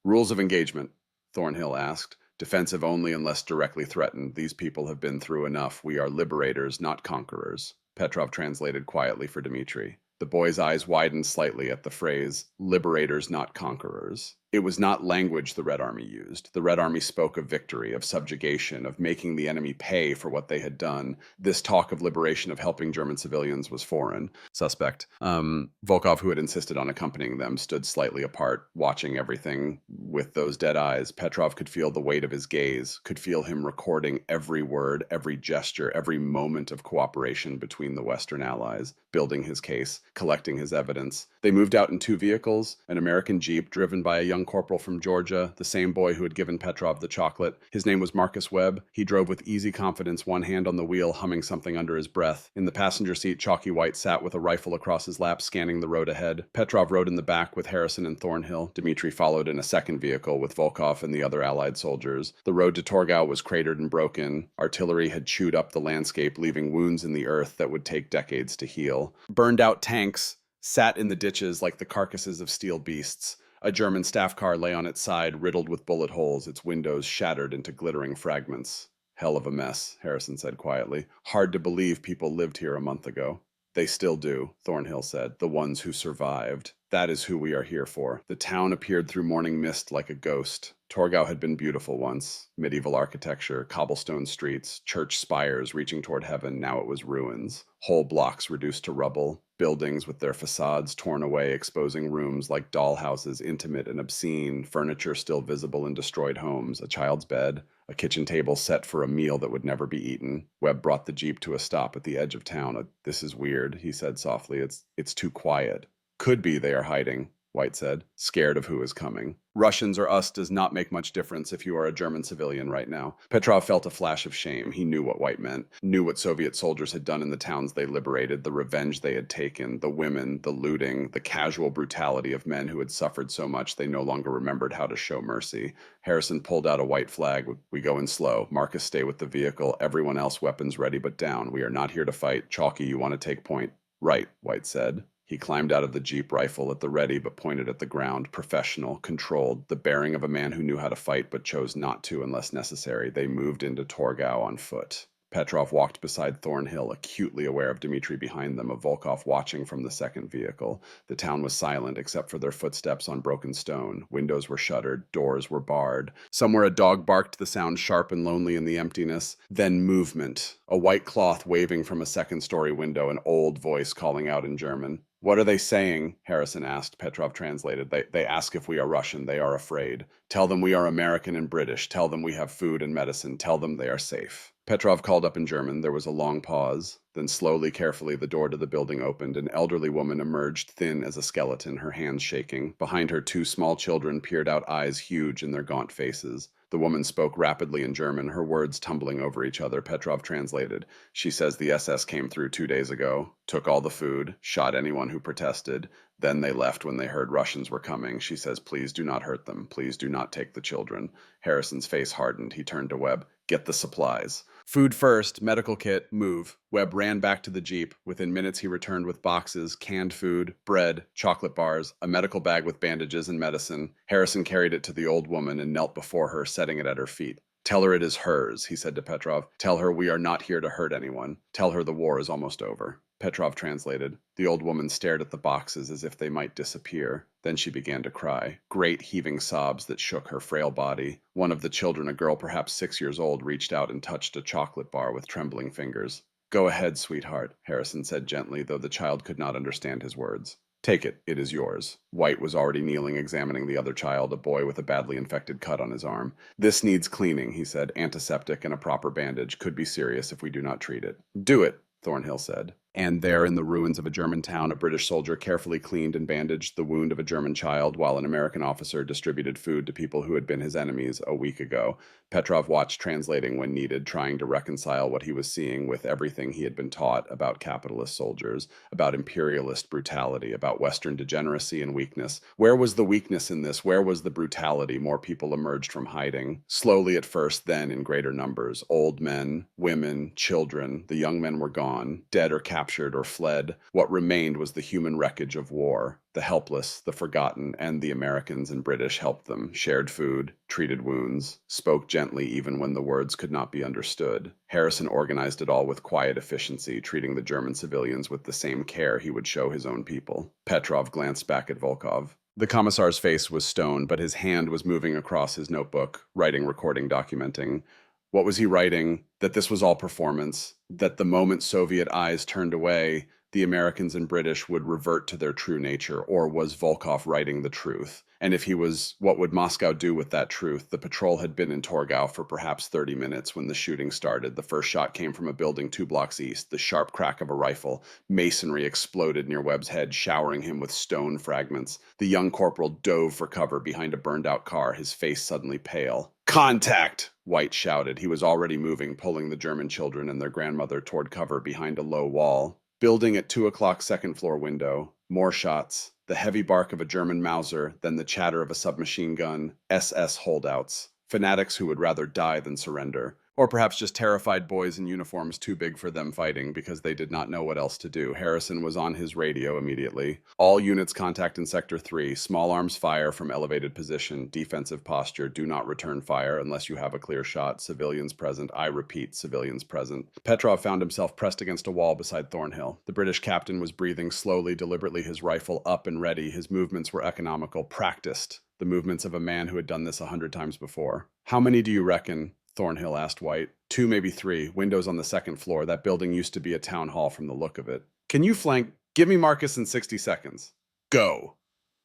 "Rules of engagement?" Thornhill asked. "Defensive only unless directly threatened. These people have been through enough. We are liberators, not conquerors." Petrov translated quietly for Dmitri. The boy's eyes widened slightly at the phrase, "liberators, not conquerors." It was not language the Red Army used. The Red Army spoke of victory, of subjugation, of making the enemy pay for what they had done. This talk of liberation, of helping German civilians, was foreign. Suspect. Volkov, who had insisted on accompanying them, stood slightly apart, watching everything with those dead eyes. Petrov could feel the weight of his gaze, could feel him recording every word, every gesture, every moment of cooperation between the Western allies, building his case, collecting his evidence. They moved out in two vehicles, an American Jeep driven by a young corporal from Georgia, the same boy who had given Petrov the chocolate. His name was Marcus Webb. He drove with easy confidence, one hand on the wheel, humming something under his breath. In the passenger seat, Chalky White sat with a rifle across his lap, scanning the road ahead. Petrov rode in the back with Harrison and Thornhill. Dmitri followed in a second vehicle with Volkov and the other Allied soldiers. The road to Torgau was cratered and broken. Artillery had chewed up the landscape, leaving wounds in the earth that would take decades to heal. Burned out tanks sat in the ditches like the carcasses of steel beasts. A German staff car lay on its side, riddled with bullet holes, its windows shattered into glittering fragments. Hell of a mess, Harrison said quietly. Hard to believe people lived here a month ago. They still do, Thornhill said, the ones who survived. That is who we are here for. The town appeared through morning mist like a ghost. Torgau had been beautiful once. Medieval architecture, cobblestone streets, church spires reaching toward heaven. Now it was ruins. Whole blocks reduced to rubble. Buildings with their facades torn away, exposing rooms like dollhouses, intimate and obscene. Furniture still visible in destroyed homes. A child's bed. A kitchen table set for a meal that would never be eaten. Webb brought the Jeep to a stop at the edge of town. This is weird, he said softly. It's too quiet. Could be they are hiding, White said, scared of who is coming. Russians or us does not make much difference if you are a German civilian right now. Petrov felt a flash of shame. He knew what White meant, knew what Soviet soldiers had done in the towns they liberated, the revenge they had taken, the women, the looting, the casual brutality of men who had suffered so much they no longer remembered how to show mercy. Harrison pulled out a white flag. We go in slow. Marcus, stay with the vehicle. Everyone else weapons ready but down. We are not here to fight. Chalky, you want to take point? Right, White said. He climbed out of the Jeep, rifle at the ready but pointed at the ground, professional, controlled, the bearing of a man who knew how to fight but chose not to unless necessary. They moved into Torgau on foot. Petrov walked beside Thornhill, acutely aware of Dmitri behind them, of Volkov watching from the second vehicle. The town was silent except for their footsteps on broken stone. Windows were shuttered, doors were barred. Somewhere a dog barked, the sound sharp and lonely in the emptiness. Then movement. A white cloth waving from a second-story window, an old voice calling out in German. What are they saying? Harrison asked. Petrov translated. They ask if we are Russian. They are afraid. Tell them we are American and British. Tell them we have food and medicine. Tell them they are safe. Petrov called up in German. There was a long pause. Then slowly, carefully, the door to the building opened. An elderly woman emerged, thin as a skeleton, her hands shaking. Behind her, two small children peered out, eyes huge in their gaunt faces. The woman spoke rapidly in German, her words tumbling over each other. Petrov translated. She says the SS came through 2 days ago, took all the food, shot anyone who protested. Then they left when they heard Russians were coming. She says, please do not hurt them. Please do not take the children. Harrison's face hardened. He turned to Webb. Get the supplies. Food first, medical kit, move. Webb ran back to the Jeep. Within minutes, he returned with boxes, canned food, bread, chocolate bars, a medical bag with bandages and medicine. Harrison carried it to the old woman and knelt before her, setting it at her feet. Tell her it is hers, he said to Petrov. Tell her we are not here to hurt anyone. Tell her the war is almost over. Petrov translated. The old woman stared at the boxes as if they might disappear. Then she began to cry, great heaving sobs that shook her frail body. One of the children, a girl perhaps 6 years old, reached out and touched a chocolate bar with trembling fingers. Go ahead, sweetheart, Harrison said gently, though the child could not understand his words. Take it, it is yours. White was already kneeling, examining the other child, a boy with a badly infected cut on his arm. This needs cleaning, he said. Antiseptic and a proper bandage. Could be serious if we do not treat it. Do it, Thornhill said. And there, in the ruins of a German town, a British soldier carefully cleaned and bandaged the wound of a German child, while an American officer distributed food to people who had been his enemies a week ago. Petrov watched, translating when needed, trying to reconcile what he was seeing with everything he had been taught about capitalist soldiers, about imperialist brutality, about Western degeneracy and weakness. Where was the weakness in this? Where was the brutality? More people emerged from hiding. Slowly at first, then in greater numbers. Old men, women, children. The young men were gone, dead or captured or fled. What remained was the human wreckage of war. The helpless, the forgotten, and the Americans and British helped them, shared food, treated wounds, spoke gently even when the words could not be understood. Harrison organized it all with quiet efficiency, treating the German civilians with the same care he would show his own people. Petrov glanced back at Volkov. The commissar's face was stone, but his hand was moving across his notebook, writing, recording, documenting. What was he writing? That this was all performance, that the moment Soviet eyes turned away, the Americans and British would revert to their true nature, or was Volkov writing the truth? And if he was, what would Moscow do with that truth? The patrol had been in Torgau for perhaps 30 minutes when the shooting started. The first shot came from a building 2 blocks east, the sharp crack of a rifle. Masonry exploded near Webb's head, showering him with stone fragments. The young corporal dove for cover behind a burned-out car, his face suddenly pale. "Contact!" White shouted. He was already moving, pulling the German children and their grandmother toward cover behind a low wall. Building at 2 o'clock, second-floor window. More shots. The heavy bark of a German Mauser, then the chatter of a submachine gun. SS holdouts. Fanatics who would rather die than surrender. Or perhaps just terrified boys in uniforms too big for them fighting because they did not know what else to do. Harrison was on his radio immediately. "All units contact in Sector 3. Small arms fire from elevated position. Defensive posture. Do not return fire unless you have a clear shot. Civilians present. I repeat, civilians present." Petrov found himself pressed against a wall beside Thornhill. The British captain was breathing slowly, deliberately, his rifle up and ready. His movements were economical, practiced. The movements of a man who had done this 100 times before. "How many do you reckon?" Thornhill asked White. "2, maybe 3. Windows on the second floor. That building used to be a town hall from the look of it." "Can you flank? Give me Marcus in 60 seconds. Go."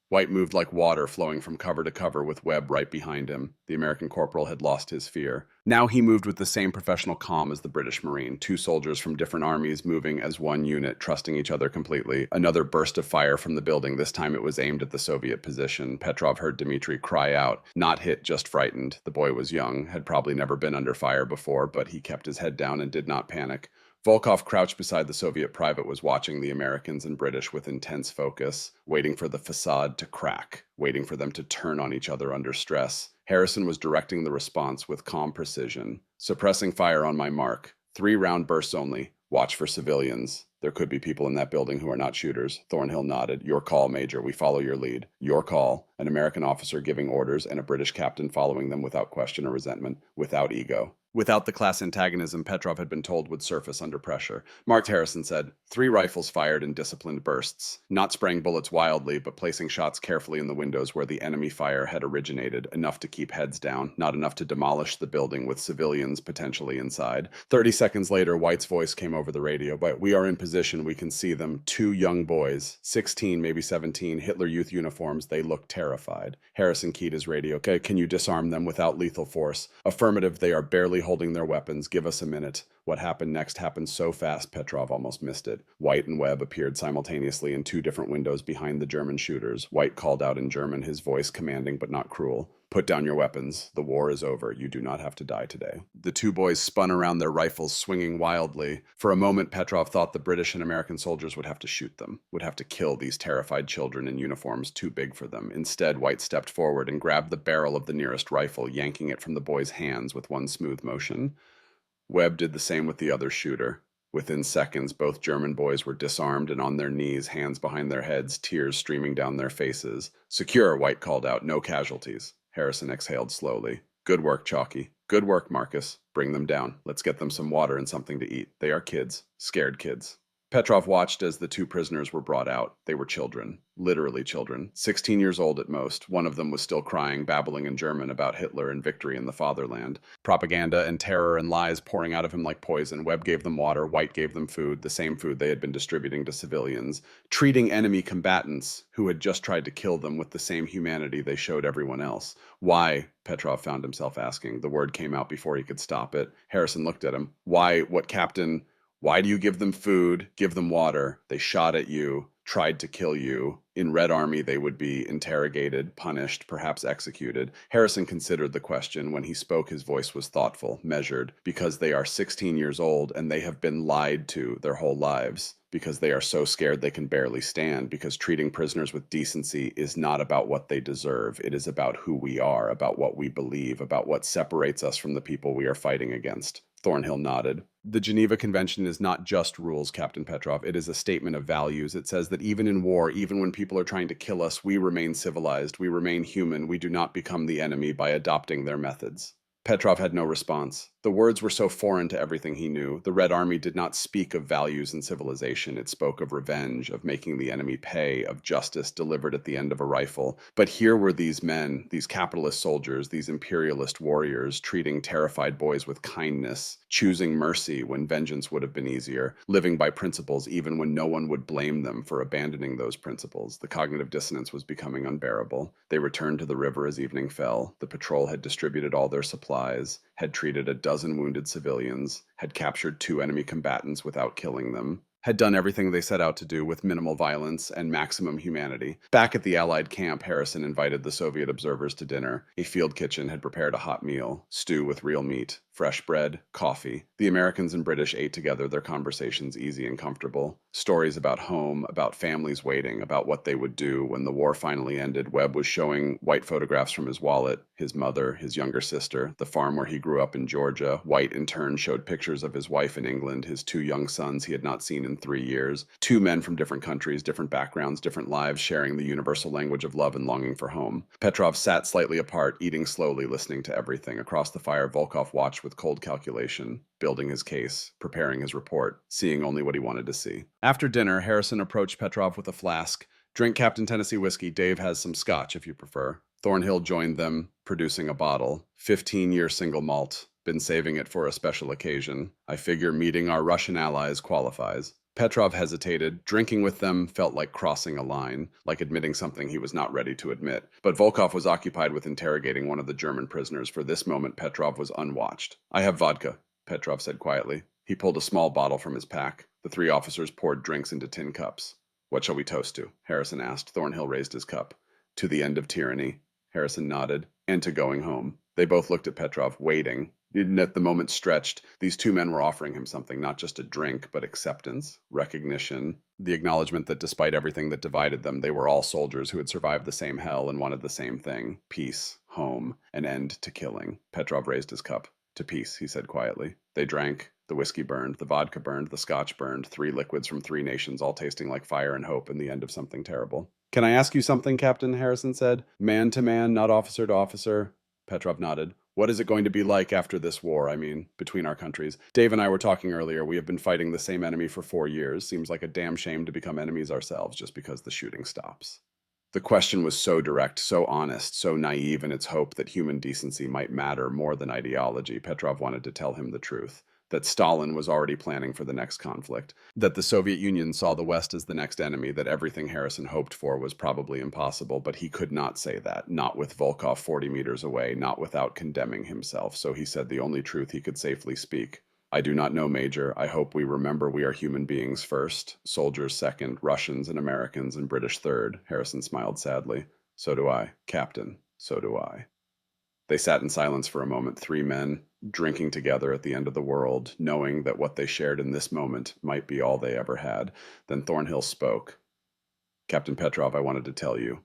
White moved like water flowing from cover to cover with Webb right behind him. The American corporal had lost his fear. Now he moved with the same professional calm as the British Marine, 2 soldiers from different armies moving as one unit, trusting each other completely. Another burst of fire from the building. This time it was aimed at the Soviet position. Petrov heard Dmitri cry out, not hit, just frightened. The boy was young, had probably never been under fire before, but he kept his head down and did not panic. Volkov, crouched beside the Soviet private, was watching the Americans and British with intense focus, waiting for the facade to crack, waiting for them to turn on each other under stress. Harrison was directing the response with calm precision. "Suppressing fire on my mark. 3-round bursts only. Watch for civilians. There could be people in that building who are not shooters." Thornhill nodded. "Your call, Major. We follow your lead." "Your call." An American officer giving orders and a British captain following them without question or resentment, without ego. Without the class antagonism Petrov had been told would surface under pressure. Marked Harrison said, 3 rifles fired in disciplined bursts, not spraying bullets wildly, but placing shots carefully in the windows where the enemy fire had originated, enough to keep heads down, not enough to demolish the building with civilians potentially inside. 30 seconds later, White's voice came over the radio. "But we are in position. We can see them. 2 young boys, 16, maybe 17, Hitler Youth uniforms. They look terrified." Harrison keyed his radio. "Okay, can you disarm them without lethal force?" "Affirmative. They are barely holding their weapons. Give us a minute." What happened next happened so fast Petrov almost missed it. White and Webb appeared simultaneously in 2 different windows behind the German shooters. White called out in German, his voice commanding but not cruel. "Put down your weapons. The war is over. You do not have to die today." The 2 boys spun around their rifles, swinging wildly. For a moment, Petrov thought the British and American soldiers would have to shoot them, would have to kill these terrified children in uniforms too big for them. Instead, White stepped forward and grabbed the barrel of the nearest rifle, yanking it from the boy's hands with one smooth motion. Webb did the same with the other shooter. Within seconds, both German boys were disarmed and on their knees, hands behind their heads, tears streaming down their faces. "Secure," White called out. "No casualties." Harrison exhaled slowly. "Good work, Chalky. Good work, Marcus. Bring them down. Let's get them some water and something to eat. They are kids. Scared kids." Petrov watched as the 2 prisoners were brought out. They were children. Literally children. 16 years old at most. One of them was still crying, babbling in German about Hitler and victory in the fatherland. Propaganda and terror and lies pouring out of him like poison. Webb gave them water. White gave them food, the same food they had been distributing to civilians. Treating enemy combatants who had just tried to kill them with the same humanity they showed everyone else. "Why?" Petrov found himself asking. The word came out before he could stop it. Harrison looked at him. "Why? What, Captain? Why do you give them food, give them water? They shot at you, tried to kill you. In Red Army, they would be interrogated, punished, perhaps executed." Harrison considered the question. When he spoke, his voice was thoughtful, measured. "Because they are 16 years old and they have been lied to their whole lives. Because they are so scared they can barely stand. Because treating prisoners with decency is not about what they deserve. It is about who we are, about what we believe, about what separates us from the people we are fighting against." Thornhill nodded. "The Geneva Convention is not just rules, Captain Petrov. It is a statement of values. It says that even in war, even when people are trying to kill us, we remain civilized, we remain human, we do not become the enemy by adopting their methods." Petrov had no response. The words were so foreign to everything he knew. The Red Army did not speak of values and civilization. It spoke of revenge, of making the enemy pay, of justice delivered at the end of a rifle. But here were these men, these capitalist soldiers, these imperialist warriors, treating terrified boys with kindness, choosing mercy when vengeance would have been easier, living by principles even when no one would blame them for abandoning those principles. The cognitive dissonance was becoming unbearable. They returned to the river as evening fell. The patrol had distributed all their supplies, had treated a dozen wounded civilians, had captured 2 enemy combatants without killing them, had done everything they set out to do with minimal violence and maximum humanity. Back at the Allied camp, Harrison invited the Soviet observers to dinner. A field kitchen had prepared a hot meal, stew with real meat, fresh bread, coffee. The Americans and British ate together, their conversations easy and comfortable. Stories about home, about families waiting, about what they would do when the war finally ended. Webb was showing White photographs from his wallet, his mother, his younger sister, the farm where he grew up in Georgia. White, in turn, showed pictures of his wife in England, his 2 young sons he had not seen in 3 years. 2 men from different countries, different backgrounds, different lives, sharing the universal language of love and longing for home. Petrov sat slightly apart, eating slowly, listening to everything. Across the fire, Volkov watched with cold calculation, building his case, preparing his report, seeing only what he wanted to see. After dinner, Harrison approached Petrov with a flask. "Drink Captain Tennessee whiskey. Dave has some scotch, if you prefer." Thornhill joined them, producing a bottle. 15-year single malt. Been saving it for a special occasion. I figure meeting our Russian allies qualifies. Petrov hesitated. Drinking with them felt like crossing a line, like admitting something he was not ready to admit. But Volkov was occupied with interrogating one of the German prisoners. For this moment, Petrov was unwatched. "I have vodka," Petrov said quietly. He pulled a small bottle from his pack. The 3 officers poured drinks into tin cups. "What shall we toast to?" Harrison asked. Thornhill raised his cup. "To the end of tyranny." Harrison nodded. "And to going home." They both looked at Petrov, waiting. And at the moment stretched, these 2 men were offering him something, not just a drink, but acceptance, recognition, the acknowledgement that despite everything that divided them, they were all soldiers who had survived the same hell and wanted the same thing: peace, home, an end to killing. Petrov raised his cup. "To peace," he said quietly. They drank. The whiskey burned, the vodka burned, the scotch burned, 3 liquids from 3 nations, all tasting like fire and hope and the end of something terrible. "Can I ask you something, Captain?" Harrison said. "Man to man, not officer to officer." Petrov nodded. "What is it going to be like after this war, I mean, between our countries? Dave and I were talking earlier. We have been fighting the same enemy for 4 years. Seems like a damn shame to become enemies ourselves just because the shooting stops." The question was so direct, so honest, so naive in its hope that human decency might matter more than ideology. Petrov wanted to tell him the truth. That Stalin was already planning for the next conflict, that the Soviet Union saw the West as the next enemy, that everything Harrison hoped for was probably impossible, but he could not say that, not with Volkov 40 meters away, not without condemning himself. So he said the only truth he could safely speak. "I do not know, Major. I hope we remember we are human beings first, soldiers second, Russians and Americans and British third." Harrison smiled sadly. "So do I, Captain. So do I." They sat in silence for a moment, 3 men, drinking together at the end of the world, knowing that what they shared in this moment might be all they ever had. Then Thornhill spoke. "Captain Petrov, I wanted to tell you.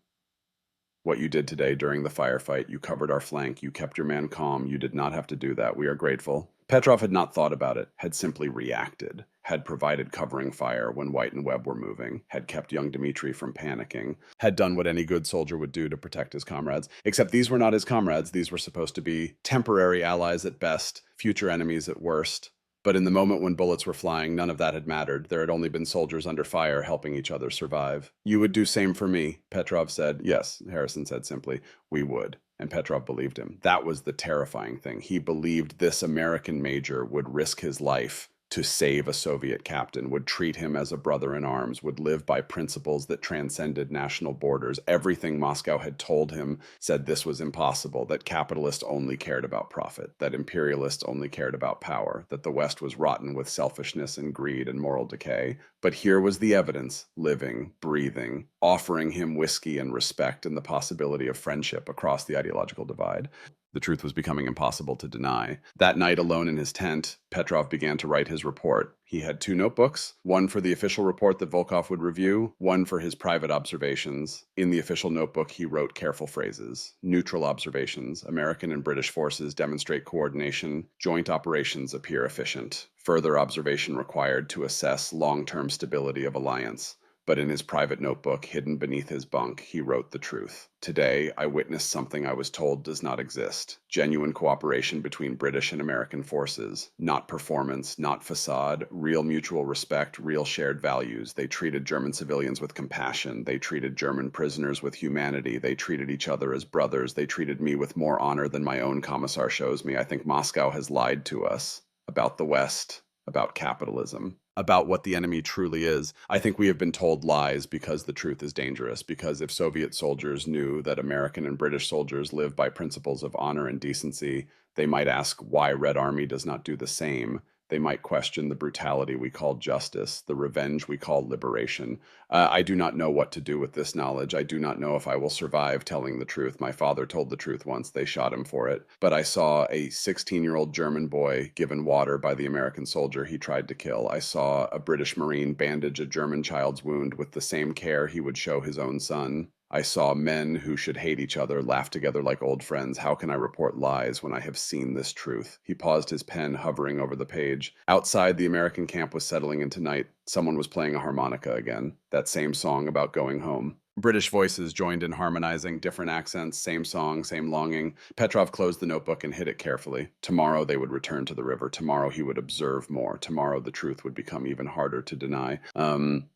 What you did today during the firefight, you covered our flank, you kept your man calm, you did not have to do that. We are grateful." Petrov had not thought about it, had simply reacted, had provided covering fire when White and Webb were moving, had kept young Dmitri from panicking, had done what any good soldier would do to protect his comrades. Except these were not his comrades. These were supposed to be temporary allies at best, future enemies at worst. But in the moment when bullets were flying, none of that had mattered. There had only been soldiers under fire helping each other survive. "You would do same for me," Petrov said. "Yes," Harrison said simply. "We would." And Petrov believed him. That was the terrifying thing. He believed this American major would risk his life to save a Soviet captain, would treat him as a brother in arms, would live by principles that transcended national borders. Everything Moscow had told him said this was impossible, that capitalists only cared about profit, that imperialists only cared about power, that the West was rotten with selfishness and greed and moral decay. But here was the evidence, living, breathing, offering him whiskey and respect and the possibility of friendship across the ideological divide. The truth was becoming impossible to deny. That night, alone in his tent, Petrov began to write his report. He had 2 notebooks, one for the official report that Volkov would review, one for his private observations. In the official notebook, he wrote careful phrases. Neutral observations. American and British forces demonstrate coordination. Joint operations appear efficient. Further observation required to assess long-term stability of alliance. But in his private notebook, hidden beneath his bunk, he wrote the truth. Today, I witnessed something I was told does not exist. Genuine cooperation between British and American forces. Not performance, not facade, real mutual respect, real shared values. They treated German civilians with compassion. They treated German prisoners with humanity. They treated each other as brothers. They treated me with more honor than my own commissar shows me. I think Moscow has lied to us about the West, about capitalism, about what the enemy truly is. I think we have been told lies because the truth is dangerous. Because if Soviet soldiers knew that American and British soldiers live by principles of honor and decency, they might ask why Red Army does not do the same. They might question the brutality we call justice, the revenge we call liberation. I do not know what to do with this knowledge. I do not know if I will survive telling the truth. My father told the truth once. They shot him for it. But I saw a 16-year-old German boy given water by the American soldier he tried to kill. I saw a British Marine bandage a German child's wound with the same care he would show his own son. I saw men who should hate each other laugh together like old friends. How can I report lies when I have seen this truth? He paused, his pen hovering over the page. Outside, the American camp was settling into night. Someone was playing a harmonica again. That same song about going home. British voices joined in harmonizing, different accents, same song, same longing. Petrov closed the notebook and hid it carefully. Tomorrow they would return to the river. Tomorrow he would observe more. Tomorrow the truth would become even harder to deny.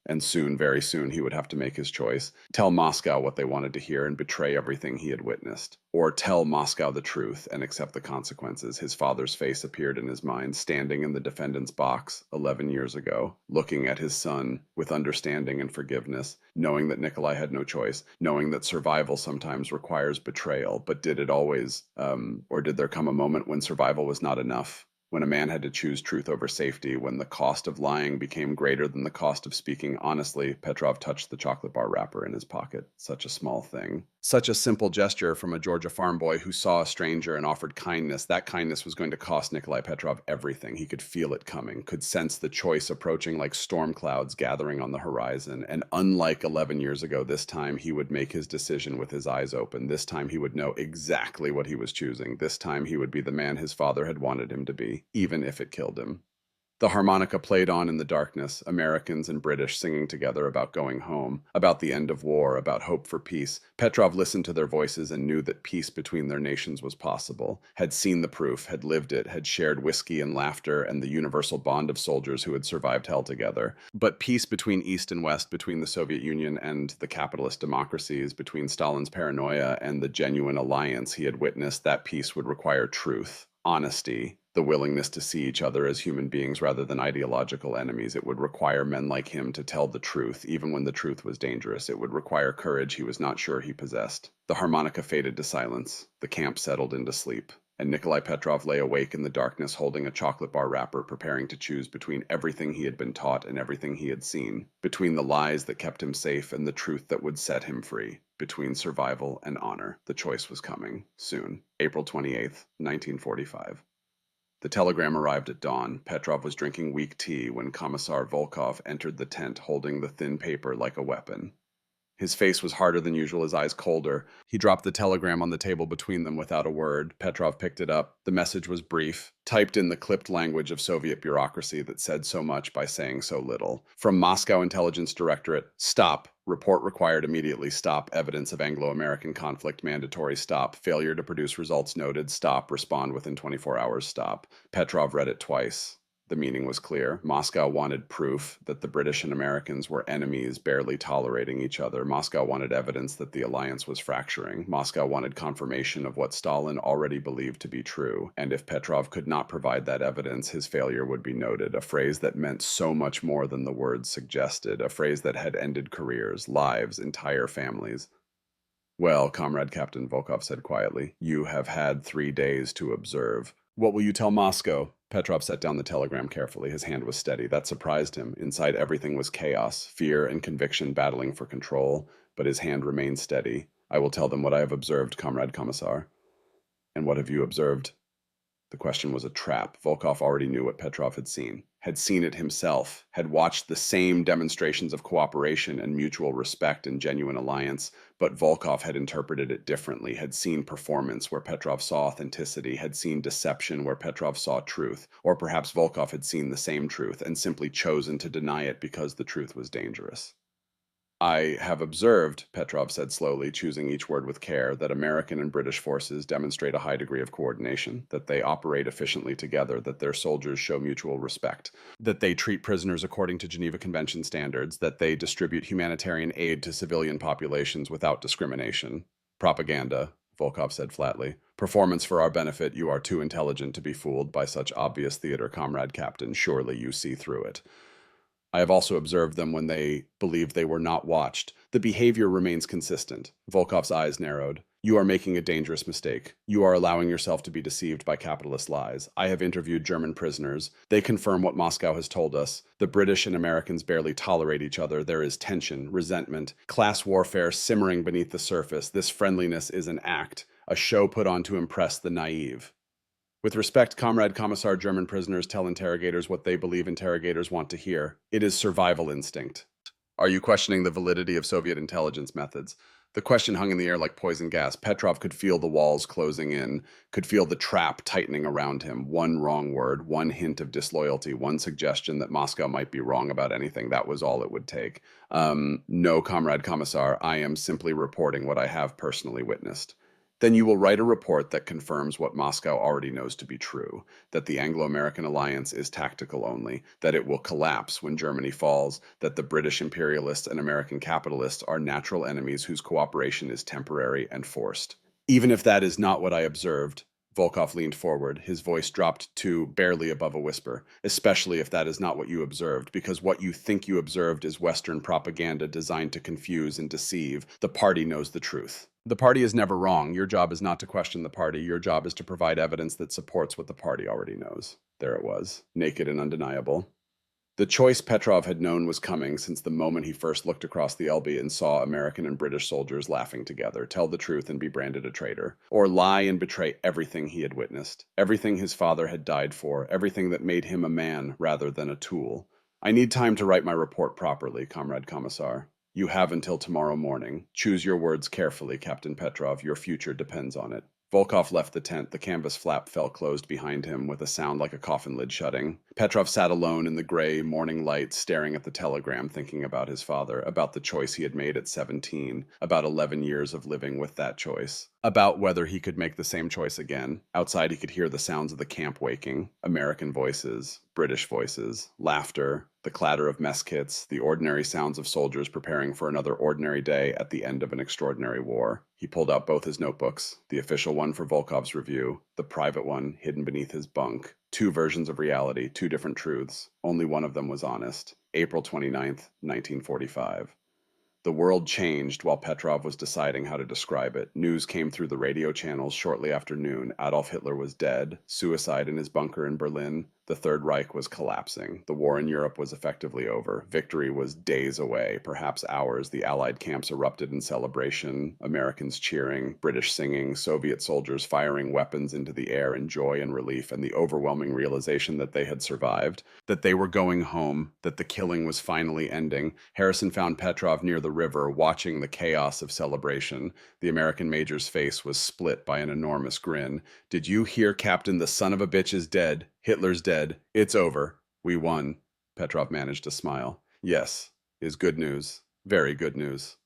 And soon, very soon, he would have to make his choice. Tell Moscow what they wanted to hear and betray everything he had witnessed. Or tell Moscow the truth and accept the consequences. His father's face appeared in his mind, standing in the defendant's box 11 years ago, looking at his son with understanding and forgiveness, knowing that Nikolai had no choice, knowing that survival sometimes requires betrayal. But did it always, or did there come a moment when survival was not enough? When a man had to choose truth over safety, when the cost of lying became greater than the cost of speaking honestly. Petrov touched the chocolate bar wrapper in his pocket. Such a small thing. Such a simple gesture from a Georgia farm boy who saw a stranger and offered kindness. That kindness was going to cost Nikolai Petrov everything. He could feel it coming, could sense the choice approaching like storm clouds gathering on the horizon. And unlike 11 years ago, this time he would make his decision with his eyes open. This time he would know exactly what he was choosing. This time he would be the man his father had wanted him to be, even if it killed him. The harmonica played on in the darkness, Americans and British singing together about going home, about the end of war, about hope for peace. Petrov listened to their voices and knew that peace between their nations was possible, had seen the proof, had lived it, had shared whiskey and laughter and the universal bond of soldiers who had survived hell together. But peace between East and West, between the Soviet Union and the capitalist democracies, between Stalin's paranoia and the genuine alliance he had witnessed, that peace would require truth, honesty, the willingness to see each other as human beings rather than ideological enemies. It would require men like him to tell the truth, even when the truth was dangerous. It would require courage he was not sure he possessed. The harmonica faded to silence. The camp settled into sleep. And Nikolai Petrov lay awake in the darkness, holding a chocolate bar wrapper, preparing to choose between everything he had been taught and everything he had seen, between the lies that kept him safe and the truth that would set him free, between survival and honor. The choice was coming, soon. April 28th, 1945. The telegram arrived at dawn. Petrov was drinking weak tea when Commissar Volkov entered the tent holding the thin paper like a weapon. His face was harder than usual, his eyes colder. He dropped the telegram on the table between them without a word. Petrov picked it up. The message was brief, typed in the clipped language of Soviet bureaucracy that said so much by saying so little. From Moscow Intelligence Directorate, stop. Report required immediately. Stop. Evidence of Anglo-American conflict mandatory. Stop. Failure to produce results noted. Stop. Respond within 24 hours. Stop. Petrov read it twice. The meaning was clear. Moscow wanted proof that the British and Americans were enemies, barely tolerating each other. Moscow wanted evidence that the alliance was fracturing. Moscow wanted confirmation of what Stalin already believed to be true. And if Petrov could not provide that evidence, his failure would be noted. A phrase that meant so much more than the words suggested. A phrase that had ended careers, lives, entire families. Well, Comrade Captain Volkov said quietly, you have had 3 days to observe. What will you tell Moscow? Petrov set down the telegram carefully. His hand was steady. That surprised him. Inside everything was chaos, fear and conviction battling for control, but his hand remained steady. I will tell them what I have observed, Comrade Commissar. And what have you observed? The question was a trap. Volkov already knew what Petrov had seen it himself, had watched the same demonstrations of cooperation and mutual respect and genuine alliance, but Volkov had interpreted it differently, had seen performance where Petrov saw authenticity, had seen deception where Petrov saw truth, or perhaps Volkov had seen the same truth and simply chosen to deny it because the truth was dangerous. I have observed, Petrov said slowly, choosing each word with care, that American and British forces demonstrate a high degree of coordination, that they operate efficiently together, that their soldiers show mutual respect, that they treat prisoners according to Geneva Convention standards, that they distribute humanitarian aid to civilian populations without discrimination. Propaganda, Volkov said flatly. Performance for our benefit. You are too intelligent to be fooled by such obvious theater, comrade captain. Surely you see through it. I have also observed them when they believed they were not watched. The behavior remains consistent. Volkov's eyes narrowed. You are making a dangerous mistake. You are allowing yourself to be deceived by capitalist lies. I have interviewed German prisoners. They confirm what Moscow has told us. The British and Americans barely tolerate each other. There is tension, resentment, class warfare simmering beneath the surface. This friendliness is an act, a show put on to impress the naive. With respect, Comrade Commissar, German prisoners tell interrogators what they believe interrogators want to hear. It is survival instinct. Are you questioning the validity of Soviet intelligence methods? The question hung in the air like poison gas. Petrov could feel the walls closing in, could feel the trap tightening around him. One wrong word, one hint of disloyalty, one suggestion that Moscow might be wrong about anything. That was all it would take. No, Comrade Commissar, I am simply reporting what I have personally witnessed. Then you will write a report that confirms what Moscow already knows to be true, that the Anglo-American alliance is tactical only, that it will collapse when Germany falls, that the British imperialists and American capitalists are natural enemies whose cooperation is temporary and forced. Even if that is not what I observed, Volkov leaned forward, his voice dropped to barely above a whisper, especially if that is not what you observed, because what you think you observed is Western propaganda designed to confuse and deceive. The party knows the truth. The party is never wrong. Your job is not to question the party. Your job is to provide evidence that supports what the party already knows. There it was, naked and undeniable. The choice Petrov had known was coming since the moment he first looked across the Elbe and saw American and British soldiers laughing together, tell the truth and be branded a traitor, or lie and betray everything he had witnessed, everything his father had died for, everything that made him a man rather than a tool. I need time to write my report properly, Comrade Commissar. You have until tomorrow morning. Choose your words carefully, Captain Petrov. Your future depends on it. Volkov left the tent. The canvas flap fell closed behind him with a sound like a coffin lid shutting. Petrov sat alone in the gray morning light, staring at the telegram, thinking about his father, about the choice he had made at 17, about 11 years of living with that choice, about whether he could make the same choice again. Outside, he could hear the sounds of the camp waking, American voices, British voices, laughter, the clatter of mess kits, the ordinary sounds of soldiers preparing for another ordinary day at the end of an extraordinary war. He pulled out both his notebooks, the official one for Volkov's review, the private one hidden beneath his bunk. Two versions of reality, two different truths. Only one of them was honest. April 29th, 1945. The world changed while Petrov was deciding how to describe it. News came through the radio channels shortly after noon. Adolf Hitler was dead, suicide in his bunker in Berlin. The Third Reich was collapsing. The war in Europe was effectively over. Victory was days away, perhaps hours. The Allied camps erupted in celebration, Americans cheering, British singing, Soviet soldiers firing weapons into the air in joy and relief, and the overwhelming realization that they had survived, that they were going home, that the killing was finally ending. Harrison found Petrov near the river, watching the chaos of celebration. The American major's face was split by an enormous grin. Did you hear, Captain? The son of a bitch is dead. Hitler's dead. It's over. We won. Petrov managed to smile. Yes, is good news. Very good news.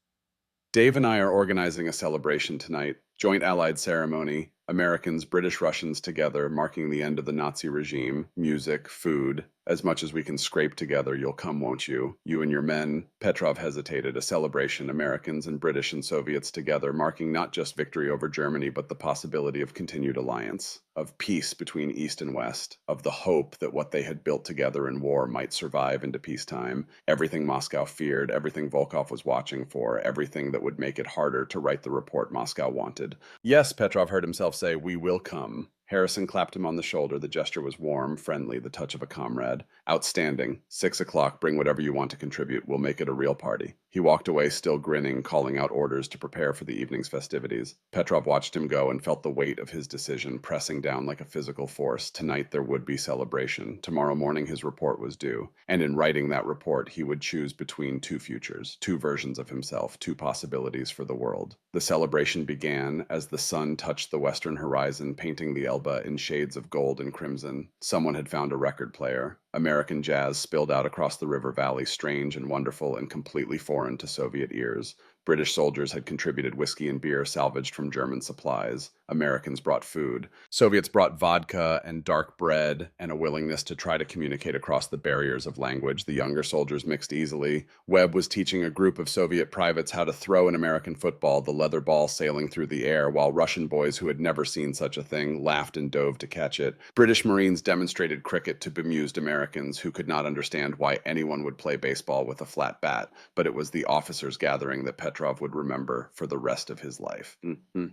Dave and I are organizing a celebration tonight. Joint Allied ceremony. Americans, British, Russians together, marking the end of the Nazi regime. Music, food. As much as we can scrape together, you'll come, won't you? You and your men. Petrov hesitated. A celebration, Americans and British and Soviets together, marking not just victory over Germany, but the possibility of continued alliance, of peace between East and West, of the hope that what they had built together in war might survive into peacetime. Everything Moscow feared, everything Volkov was watching for, everything that would make it harder to write the report Moscow wanted. Yes, Petrov heard himself say, we will come. Harrison clapped him on the shoulder. The gesture was warm, friendly, the touch of a comrade. Outstanding. 6 o'clock. Bring whatever you want to contribute. We'll make it a real party. He walked away, still grinning, calling out orders to prepare for the evening's festivities. Petrov watched him go and felt the weight of his decision pressing down like a physical force. Tonight there would be celebration. Tomorrow morning his report was due. And in writing that report, he would choose between two futures, two versions of himself, two possibilities for the world. The celebration began as the sun touched the western horizon, painting the Elbe in shades of gold and crimson. Someone had found a record player. American jazz spilled out across the river valley, strange and wonderful and completely foreign to Soviet ears. British soldiers had contributed whiskey and beer salvaged from German supplies. Americans brought food. Soviets brought vodka and dark bread and a willingness to try to communicate across the barriers of language. The younger soldiers mixed easily. Webb was teaching a group of Soviet privates how to throw an American football, the leather ball sailing through the air, while Russian boys who had never seen such a thing laughed and dove to catch it. British Marines demonstrated cricket to bemused Americans who could not understand why anyone would play baseball with a flat bat, but it was the officers' gathering that Petrov would remember for the rest of his life.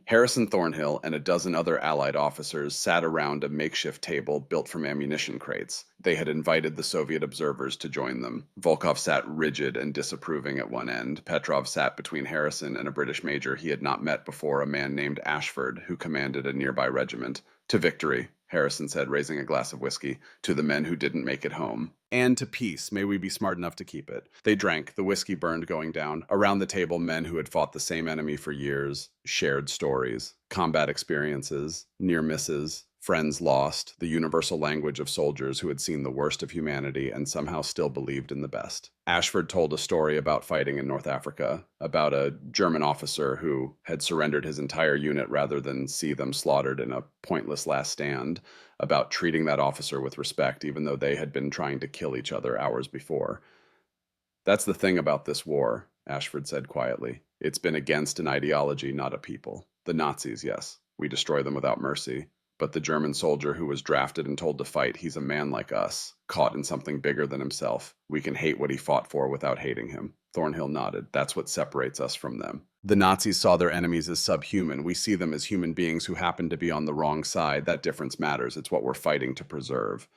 Harrison Thornhill and a dozen other Allied officers sat around a makeshift table built from ammunition crates. They had invited the Soviet observers to join them. Volkov sat rigid and disapproving at one end. Petrov sat between Harrison and a British major he had not met before, a man named Ashford, who commanded a nearby regiment. "To victory," Harrison said, raising a glass of whiskey, "to the men who didn't make it home. And to peace, may we be smart enough to keep it." They drank, the whiskey burned going down. Around the table, men who had fought the same enemy for years shared stories, combat experiences, near misses, friends lost, the universal language of soldiers who had seen the worst of humanity and somehow still believed in the best. Ashford told a story about fighting in North Africa, about a German officer who had surrendered his entire unit rather than see them slaughtered in a pointless last stand, about treating that officer with respect even though they had been trying to kill each other hours before. "That's the thing about this war," Ashford said quietly. "It's been against an ideology, not a people. The Nazis, yes. We destroy them without mercy. But the German soldier who was drafted and told to fight, he's a man like us, caught in something bigger than himself. We can hate what he fought for without hating him." Thornhill nodded. "That's what separates us from them. The Nazis saw their enemies as subhuman. We see them as human beings who happen to be on the wrong side. That difference matters. It's what we're fighting to preserve."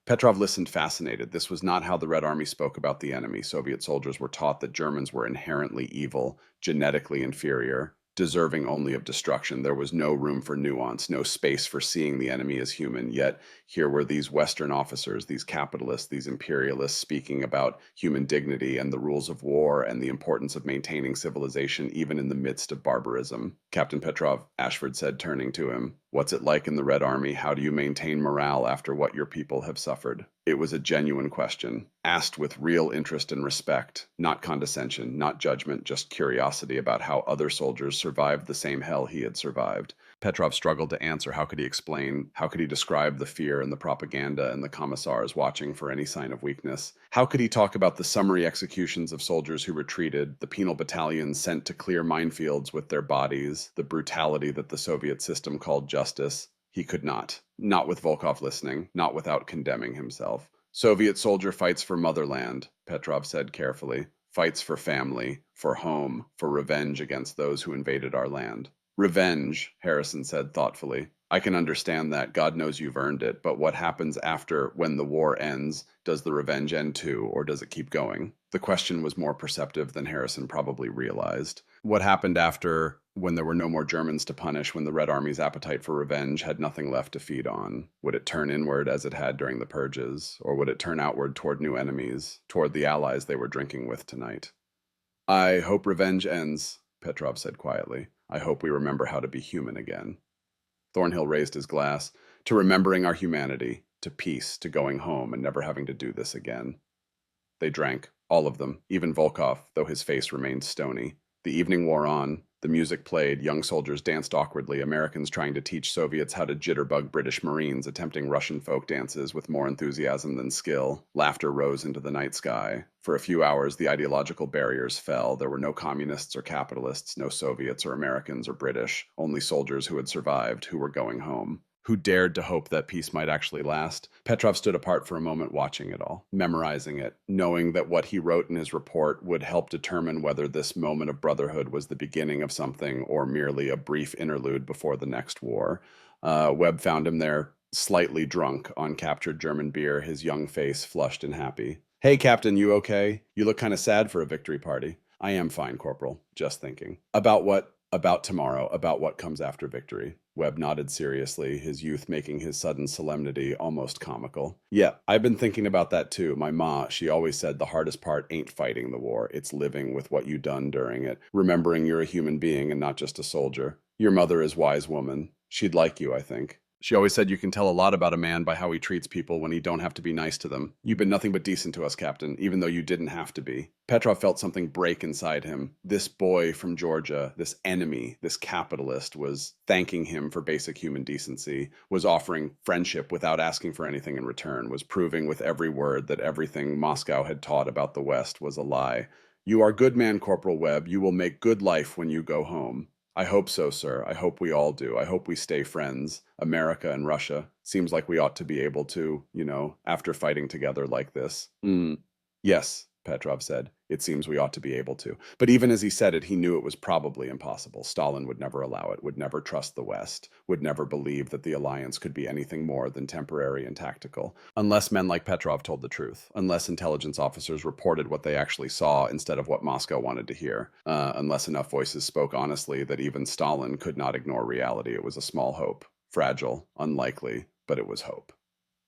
Petrov listened fascinated. This was not how the Red Army spoke about the enemy. Soviet soldiers were taught that Germans were inherently evil, genetically inferior, deserving only of destruction. There was no room for nuance, no space for seeing the enemy as human. Yet here were these Western officers, these capitalists, these imperialists speaking about human dignity and the rules of war and the importance of maintaining civilization even in the midst of barbarism. "Captain Petrov," Ashford said, turning to him, "what's it like in the Red Army? How do you maintain morale after what your people have suffered?" It was a genuine question, asked with real interest and respect, not condescension, not judgment, just curiosity about how other soldiers survived the same hell he had survived. Petrov struggled to answer. How could he explain? How could he describe the fear and the propaganda and the commissars watching for any sign of weakness? How could he talk about the summary executions of soldiers who retreated, the penal battalions sent to clear minefields with their bodies, the brutality that the Soviet system called justice? He could not. Not with Volkov listening, not without condemning himself. "Soviet soldier fights for motherland," Petrov said carefully. "Fights for family, for home, for revenge against those who invaded our land." "Revenge," Harrison said thoughtfully. "I can understand that. God knows you've earned it. But what happens after, when the war ends? Does the revenge end too, or does it keep going?" The question was more perceptive than Harrison probably realized. What happened after, when there were no more Germans to punish, when the Red Army's appetite for revenge had nothing left to feed on? Would it turn inward as it had during the purges, or would it turn outward toward new enemies, toward the allies they were drinking with tonight? "I hope revenge ends," Petrov said quietly. "I hope we remember how to be human again." Thornhill raised his glass. "To remembering our humanity, to peace, to going home and never having to do this again." They drank, all of them, even Volkov, though his face remained stony. The evening wore on. The music played. Young soldiers danced awkwardly, Americans trying to teach Soviets how to jitterbug British Marines, attempting Russian folk dances with more enthusiasm than skill. Laughter rose into the night sky. For a few hours, the ideological barriers fell. There were no communists or capitalists, no Soviets or Americans or British, only soldiers who had survived, who were going home, who dared to hope that peace might actually last. Petrov stood apart for a moment watching it all, memorizing it, knowing that what he wrote in his report would help determine whether this moment of brotherhood was the beginning of something or merely a brief interlude before the next war. Webb found him there, slightly drunk on captured German beer, his young face flushed and happy. "Hey, Captain, you okay? You look kind of sad for a victory party." "I am fine, Corporal. Just thinking." "About what?" "About tomorrow, about what comes after victory." Webb nodded seriously, his youth making his sudden solemnity almost comical. "Yeah, I've been thinking about that too. My ma, she always said the hardest part ain't fighting the war, it's living with what you done during it, remembering you're a human being and not just a soldier. Your mother is wise woman. She'd like you, I think." She always said you can tell a lot about a man by how he treats people when he don't have to be nice to them. You've been nothing but decent to us, Captain, even though you didn't have to be. Petrov felt something break inside him. This boy from Georgia, this enemy, this capitalist, was thanking him for basic human decency, was offering friendship without asking for anything in return, was proving with every word that everything Moscow had taught about the West was a lie. You are good man, Corporal Webb. You will make good life when you go home. I hope so, sir. I hope we all do. I hope we stay friends. America and Russia. Seems like we ought to be able to, after fighting together like this. Yes, Petrov said. It seems we ought to be able to. But even as he said it, he knew it was probably impossible. Stalin would never allow it, would never trust the West, would never believe that the alliance could be anything more than temporary and tactical, unless men like Petrov told the truth, unless intelligence officers reported what they actually saw instead of what Moscow wanted to hear, unless enough voices spoke honestly that even Stalin could not ignore reality. It was a small hope, fragile, unlikely, but it was hope.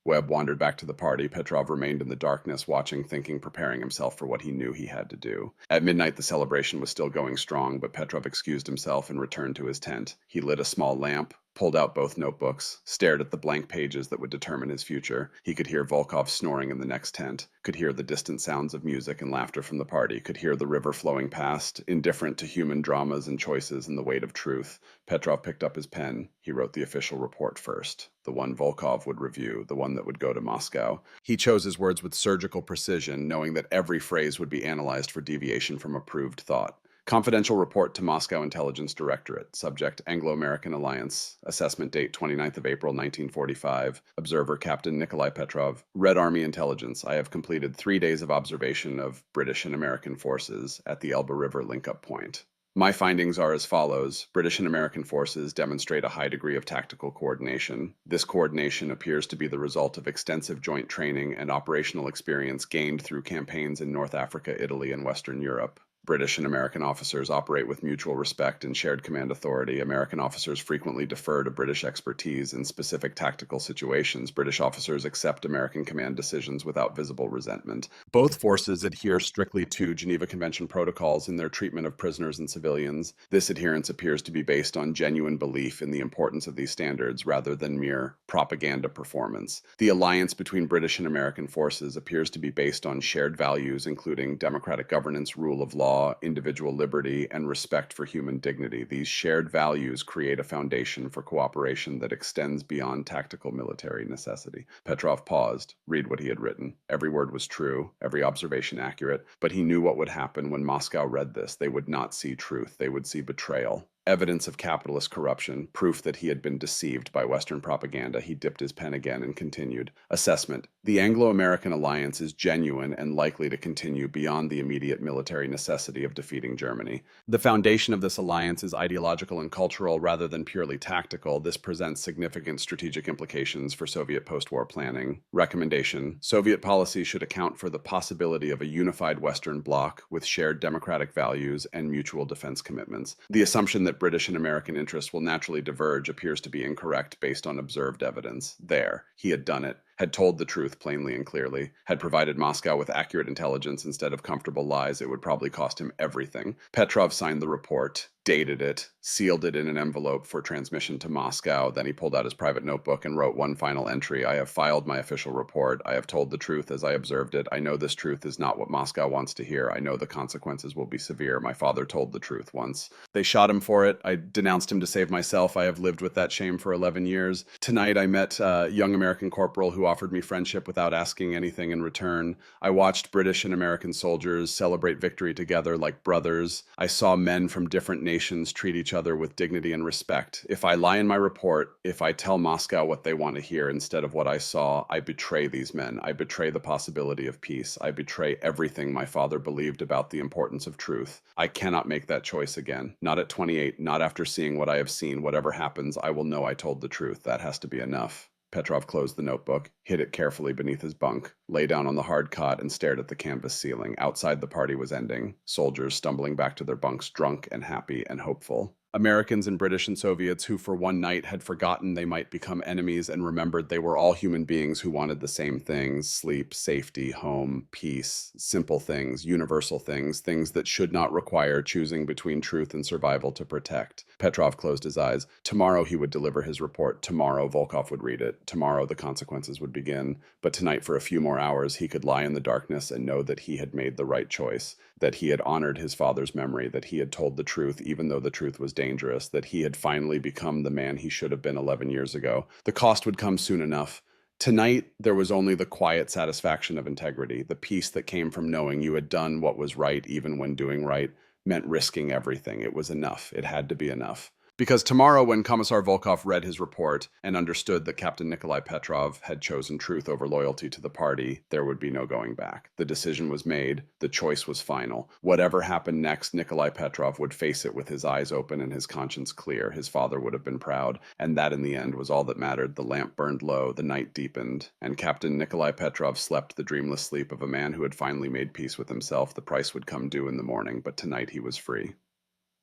Webb wandered back to the party. Petrov remained in the darkness, watching, thinking, preparing himself for what he knew he had to do. At midnight, the celebration was still going strong, but Petrov excused himself and returned to his tent. He lit a small lamp, pulled out both notebooks, stared at the blank pages that would determine his future. He could hear Volkov snoring in the next tent, could hear the distant sounds of music and laughter from the party, could hear the river flowing past, indifferent to human dramas and choices and the weight of truth. Petrov picked up his pen. He wrote the official report first, the one Volkov would review, the one that would go to Moscow. He chose his words with surgical precision, knowing that every phrase would be analyzed for deviation from approved thought. Confidential report to Moscow Intelligence Directorate. Subject Anglo-American Alliance. Assessment date 29th of April 1945. Observer Captain Nikolai Petrov. Red Army Intelligence. I have completed 3 days of observation of British and American forces at the Elbe River link-up point. My findings are as follows. British and American forces demonstrate a high degree of tactical coordination. This coordination appears to be the result of extensive joint training and operational experience gained through campaigns in North Africa, Italy, and Western Europe. British and American officers operate with mutual respect and shared command authority. American officers frequently defer to British expertise in specific tactical situations. British officers accept American command decisions without visible resentment. Both forces adhere strictly to Geneva Convention protocols in their treatment of prisoners and civilians. This adherence appears to be based on genuine belief in the importance of these standards rather than mere propaganda performance. The alliance between British and American forces appears to be based on shared values, including democratic governance, rule of law, individual liberty, and respect for human dignity. These shared values create a foundation for cooperation that extends beyond tactical military necessity. Petrov paused. Read what he had written. Every word was true, every observation accurate, but he knew what would happen when Moscow read this. They would not see truth. They would see betrayal. Evidence of capitalist corruption, proof that he had been deceived by Western propaganda. He dipped his pen again and continued. Assessment. The Anglo-American alliance is genuine and likely to continue beyond the immediate military necessity of defeating Germany. The foundation of this alliance is ideological and cultural rather than purely tactical. This presents significant strategic implications for Soviet post-war planning. Recommendation. Soviet policy should account for the possibility of a unified Western bloc with shared democratic values and mutual defense commitments. The assumption that British and American interests will naturally diverge appears to be incorrect based on observed evidence. There, he had done it, had told the truth plainly and clearly, had provided Moscow with accurate intelligence instead of comfortable lies. It would probably cost him everything. Petrov signed the report, dated it, sealed it in an envelope for transmission to Moscow. Then he pulled out his private notebook and wrote one final entry. I have filed my official report. I have told the truth as I observed it. I know this truth is not what Moscow wants to hear. I know the consequences will be severe. My father told the truth once. They shot him for it. I denounced him to save myself. I have lived with that shame for 11 years. Tonight I met a young American corporal who offered me friendship without asking anything in return. I watched British and American soldiers celebrate victory together like brothers. I saw men from different nations treat each other with dignity and respect. If I lie in my report, if I tell Moscow what they want to hear instead of what I saw, I betray these men. I betray the possibility of peace. I betray everything my father believed about the importance of truth. I cannot make that choice again. Not at 28, not after seeing what I have seen. Whatever happens, I will know I told the truth. That has to be enough. Petrov closed the notebook, hid it carefully beneath his bunk, lay down on the hard cot and stared at the canvas ceiling. Outside, the party was ending, soldiers stumbling back to their bunks, drunk and happy and hopeful. Americans and British and Soviets who for one night had forgotten they might become enemies and remembered they were all human beings who wanted the same things: sleep, safety, home, peace, simple things, universal things, things that should not require choosing between truth and survival to protect. Petrov closed his eyes. Tomorrow he would deliver his report. Tomorrow Volkov would read it. Tomorrow the consequences would begin. But tonight, for a few more hours, he could lie in the darkness and know that he had made the right choice, that he had honored his father's memory, that he had told the truth even though the truth was dangerous, that he had finally become the man he should have been 11 years ago. The cost would come soon enough. Tonight, there was only the quiet satisfaction of integrity, the peace that came from knowing you had done what was right even when doing right meant risking everything. It was enough. It had to be enough. Because tomorrow, when Commissar Volkov read his report and understood that Captain Nikolai Petrov had chosen truth over loyalty to the party, there would be no going back. The decision was made. The choice was final. Whatever happened next, Nikolai Petrov would face it with his eyes open and his conscience clear. His father would have been proud, and that in the end was all that mattered. The lamp burned low, the night deepened, and Captain Nikolai Petrov slept the dreamless sleep of a man who had finally made peace with himself. The price would come due in the morning, but tonight he was free.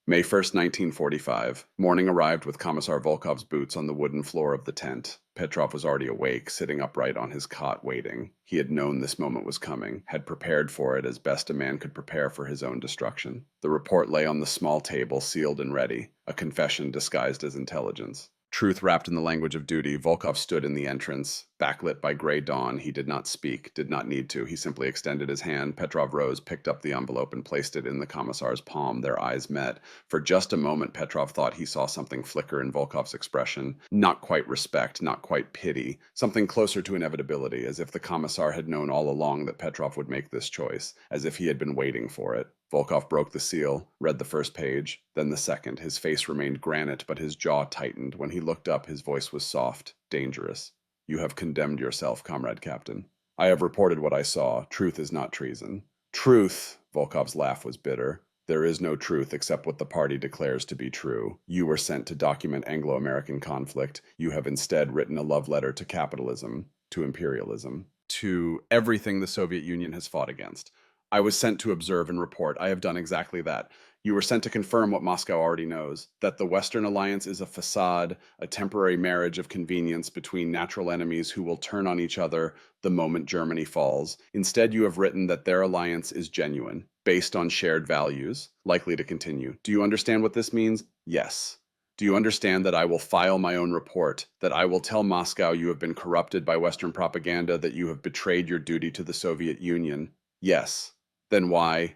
May 1st, 1945. Morning arrived with Commissar Volkov's boots on the wooden floor of the tent. Petrov was already awake, sitting upright on his cot, waiting. He had known this moment was coming, had prepared for it as best a man could prepare for his own destruction. The report lay on the small table, sealed and ready, a confession disguised as intelligence. Truth wrapped in the language of duty, Volkov stood in the entrance. Backlit by gray dawn, he did not speak, did not need to. He simply extended his hand. Petrov rose, picked up the envelope, and placed it in the commissar's palm. Their eyes met. For just a moment, Petrov thought he saw something flicker in Volkov's expression. Not quite respect, not quite pity. Something closer to inevitability, as if the commissar had known all along that Petrov would make this choice, as if he had been waiting for it. Volkov broke the seal, read the first page, then the second. His face remained granite, but his jaw tightened. When he looked up, his voice was soft, dangerous. You have condemned yourself, comrade captain. I have reported what I saw. Truth is not treason. Truth, Volkov's laugh was bitter. There is no truth except what the party declares to be true. You were sent to document Anglo-American conflict. You have instead written a love letter to capitalism, to imperialism, to everything the Soviet Union has fought against. I was sent to observe and report. I have done exactly that. You were sent to confirm what Moscow already knows, that the Western alliance is a facade, a temporary marriage of convenience between natural enemies who will turn on each other the moment Germany falls. Instead, you have written that their alliance is genuine, based on shared values, likely to continue. Do you understand what this means? Yes. Do you understand that I will file my own report, that I will tell Moscow you have been corrupted by Western propaganda, that you have betrayed your duty to the Soviet Union? Yes. Then why?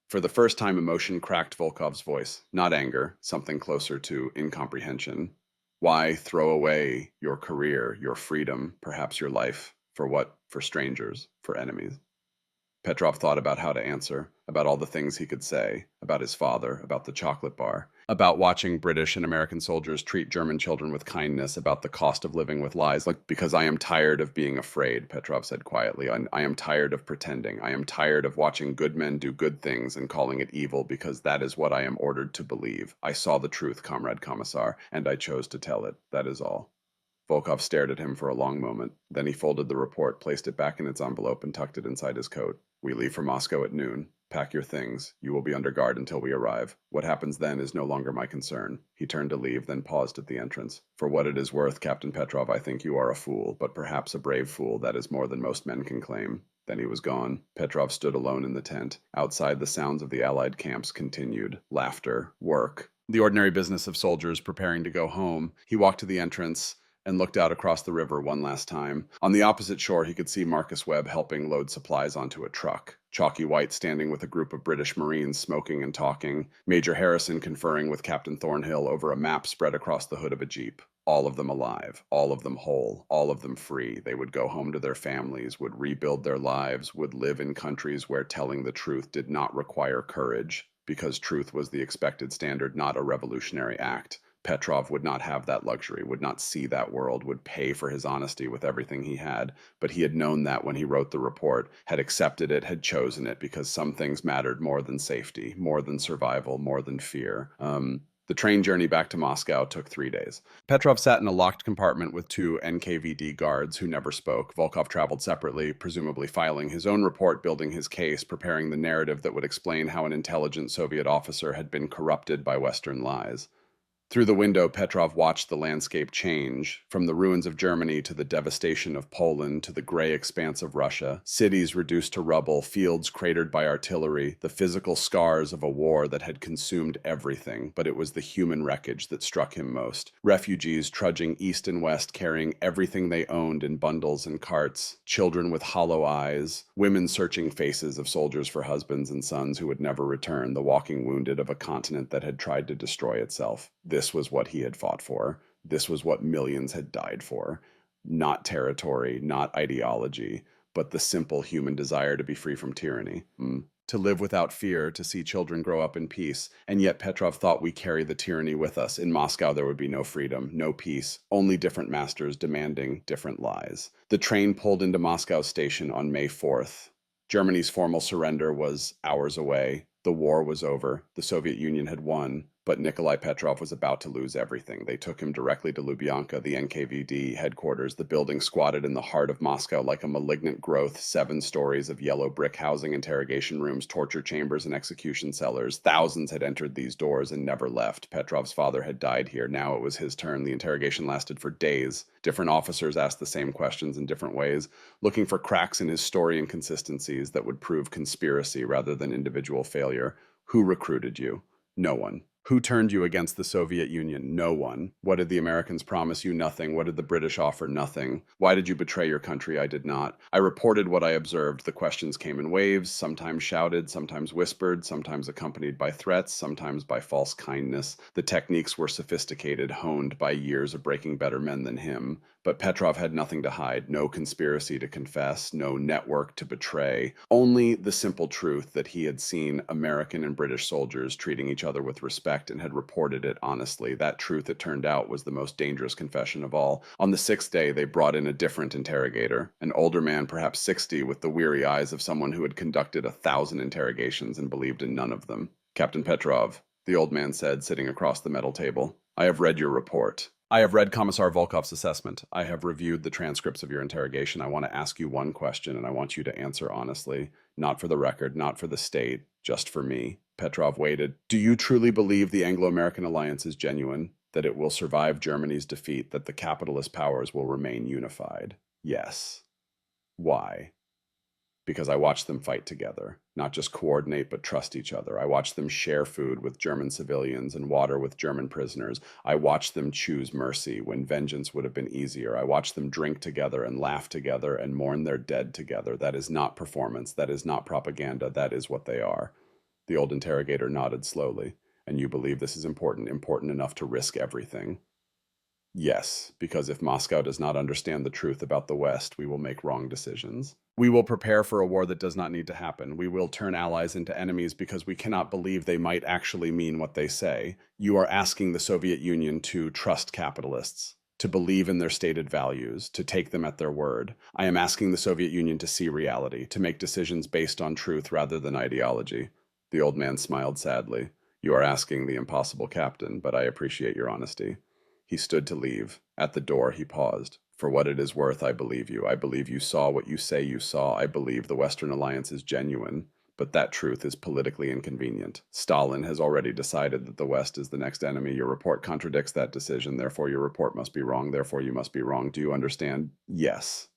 For the first time, emotion cracked Volkov's voice. Not anger, something closer to incomprehension. Why throw away your career, your freedom, perhaps your life? For what? For strangers, for enemies. Petrov thought about how to answer, about all the things he could say, about his father, about the chocolate bar, about watching British and American soldiers treat German children with kindness, about the cost of living with lies. Because I am tired of being afraid, Petrov said quietly. I am tired of pretending. I am tired of watching good men do good things and calling it evil, because that is what I am ordered to believe. I saw the truth, Comrade Commissar, and I chose to tell it. That is all. Volkov stared at him for a long moment. Then he folded the report, placed it back in its envelope, and tucked it inside his coat. We leave for Moscow at noon. Pack your things. You will be under guard until we arrive. What happens then is no longer my concern. He turned to leave, then paused at the entrance. For what it is worth, Captain Petrov, I think you are a fool, but perhaps a brave fool. That is more than most men can claim. Then he was gone. Petrov stood alone in the tent. Outside, the sounds of the Allied camps continued. Laughter, work, the ordinary business of soldiers preparing to go home. He walked to the entrance and looked out across the river one last time. On the opposite shore, he could see Marcus Webb helping load supplies onto a truck. Chalky White standing with a group of British Marines smoking and talking. Major Harrison conferring with Captain Thornhill over a map spread across the hood of a jeep. All of them alive, all of them whole, all of them free. They would go home to their families, would rebuild their lives, would live in countries where telling the truth did not require courage, because truth was the expected standard, not a revolutionary act. Petrov would not have that luxury, would not see that world, would pay for his honesty with everything he had. But he had known that when he wrote the report, had accepted it, had chosen it, because some things mattered more than safety, more than survival, more than fear. The train journey back to Moscow took 3 days. Petrov sat in a locked compartment with 2 NKVD guards who never spoke. Volkov traveled separately, presumably filing his own report, building his case, preparing the narrative that would explain how an intelligent Soviet officer had been corrupted by Western lies. Through the window, Petrov watched the landscape change, from the ruins of Germany to the devastation of Poland to the gray expanse of Russia, cities reduced to rubble, fields cratered by artillery, the physical scars of a war that had consumed everything, but it was the human wreckage that struck him most. Refugees trudging east and west carrying everything they owned in bundles and carts, children with hollow eyes, women searching faces of soldiers for husbands and sons who would never return, the walking wounded of a continent that had tried to destroy itself. This was what he had fought for. This was what millions had died for. Not territory, not ideology, but the simple human desire to be free from tyranny. To live without fear, to see children grow up in peace. And yet Petrov thought we carry the tyranny with us. In Moscow, there would be no freedom, no peace, only different masters demanding different lies. The train pulled into Moscow station on May 4th. Germany's formal surrender was hours away. The war was over. The Soviet Union had won. But Nikolai Petrov was about to lose everything. They took him directly to Lubyanka, the NKVD headquarters. The building squatted in the heart of Moscow like a malignant growth, 7 stories of yellow brick housing interrogation rooms, torture chambers, and execution cellars. Thousands had entered these doors and never left. Petrov's father had died here. Now it was his turn. The interrogation lasted for days. Different officers asked the same questions in different ways, looking for cracks in his story and inconsistencies that would prove conspiracy rather than individual failure. Who recruited you? No one. Who turned you against the Soviet Union? No one. What did the Americans promise you? Nothing. What did the British offer? Nothing. Why did you betray your country? I did not. I reported what I observed. The questions came in waves, sometimes shouted, sometimes whispered, sometimes accompanied by threats, sometimes by false kindness. The techniques were sophisticated, honed by years of breaking better men than him. But Petrov had nothing to hide, no conspiracy to confess, no network to betray, only the simple truth that he had seen American and British soldiers treating each other with respect and had reported it honestly. That truth, it turned out, was the most dangerous confession of all. On the 6th day, they brought in a different interrogator, an older man, perhaps 60, with the weary eyes of someone who had conducted 1,000 interrogations and believed in none of them. Captain Petrov, the old man said, sitting across the metal table, I have read your report. I have read Commissar Volkov's assessment. I have reviewed the transcripts of your interrogation. I want to ask you one question, and I want you to answer honestly. Not for the record, not for the state, just for me. Petrov waited. Do you truly believe the Anglo-American alliance is genuine, that it will survive Germany's defeat, that the capitalist powers will remain unified? Yes. Why? Because I watched them fight together, not just coordinate, but trust each other. I watched them share food with German civilians and water with German prisoners. I watched them choose mercy when vengeance would have been easier. I watched them drink together and laugh together and mourn their dead together. That is not performance. That is not propaganda. That is what they are. The old interrogator nodded slowly. And you believe this is important enough to risk everything? Yes, because if Moscow does not understand the truth about the West, we will make wrong decisions. We will prepare for a war that does not need to happen. We will turn allies into enemies because we cannot believe they might actually mean what they say. You are asking the Soviet Union to trust capitalists, to believe in their stated values, to take them at their word. I am asking the Soviet Union to see reality, to make decisions based on truth rather than ideology. The old man smiled sadly. You are asking the impossible, Captain, but I appreciate your honesty. He stood to leave. At the door, he paused. For what it is worth, I believe you. I believe you saw what you say you saw. I believe the Western alliance is genuine. But that truth is politically inconvenient. Stalin has already decided that the West is the next enemy. Your report contradicts that decision. Therefore, your report must be wrong. Therefore, you must be wrong. Do you understand? Yes.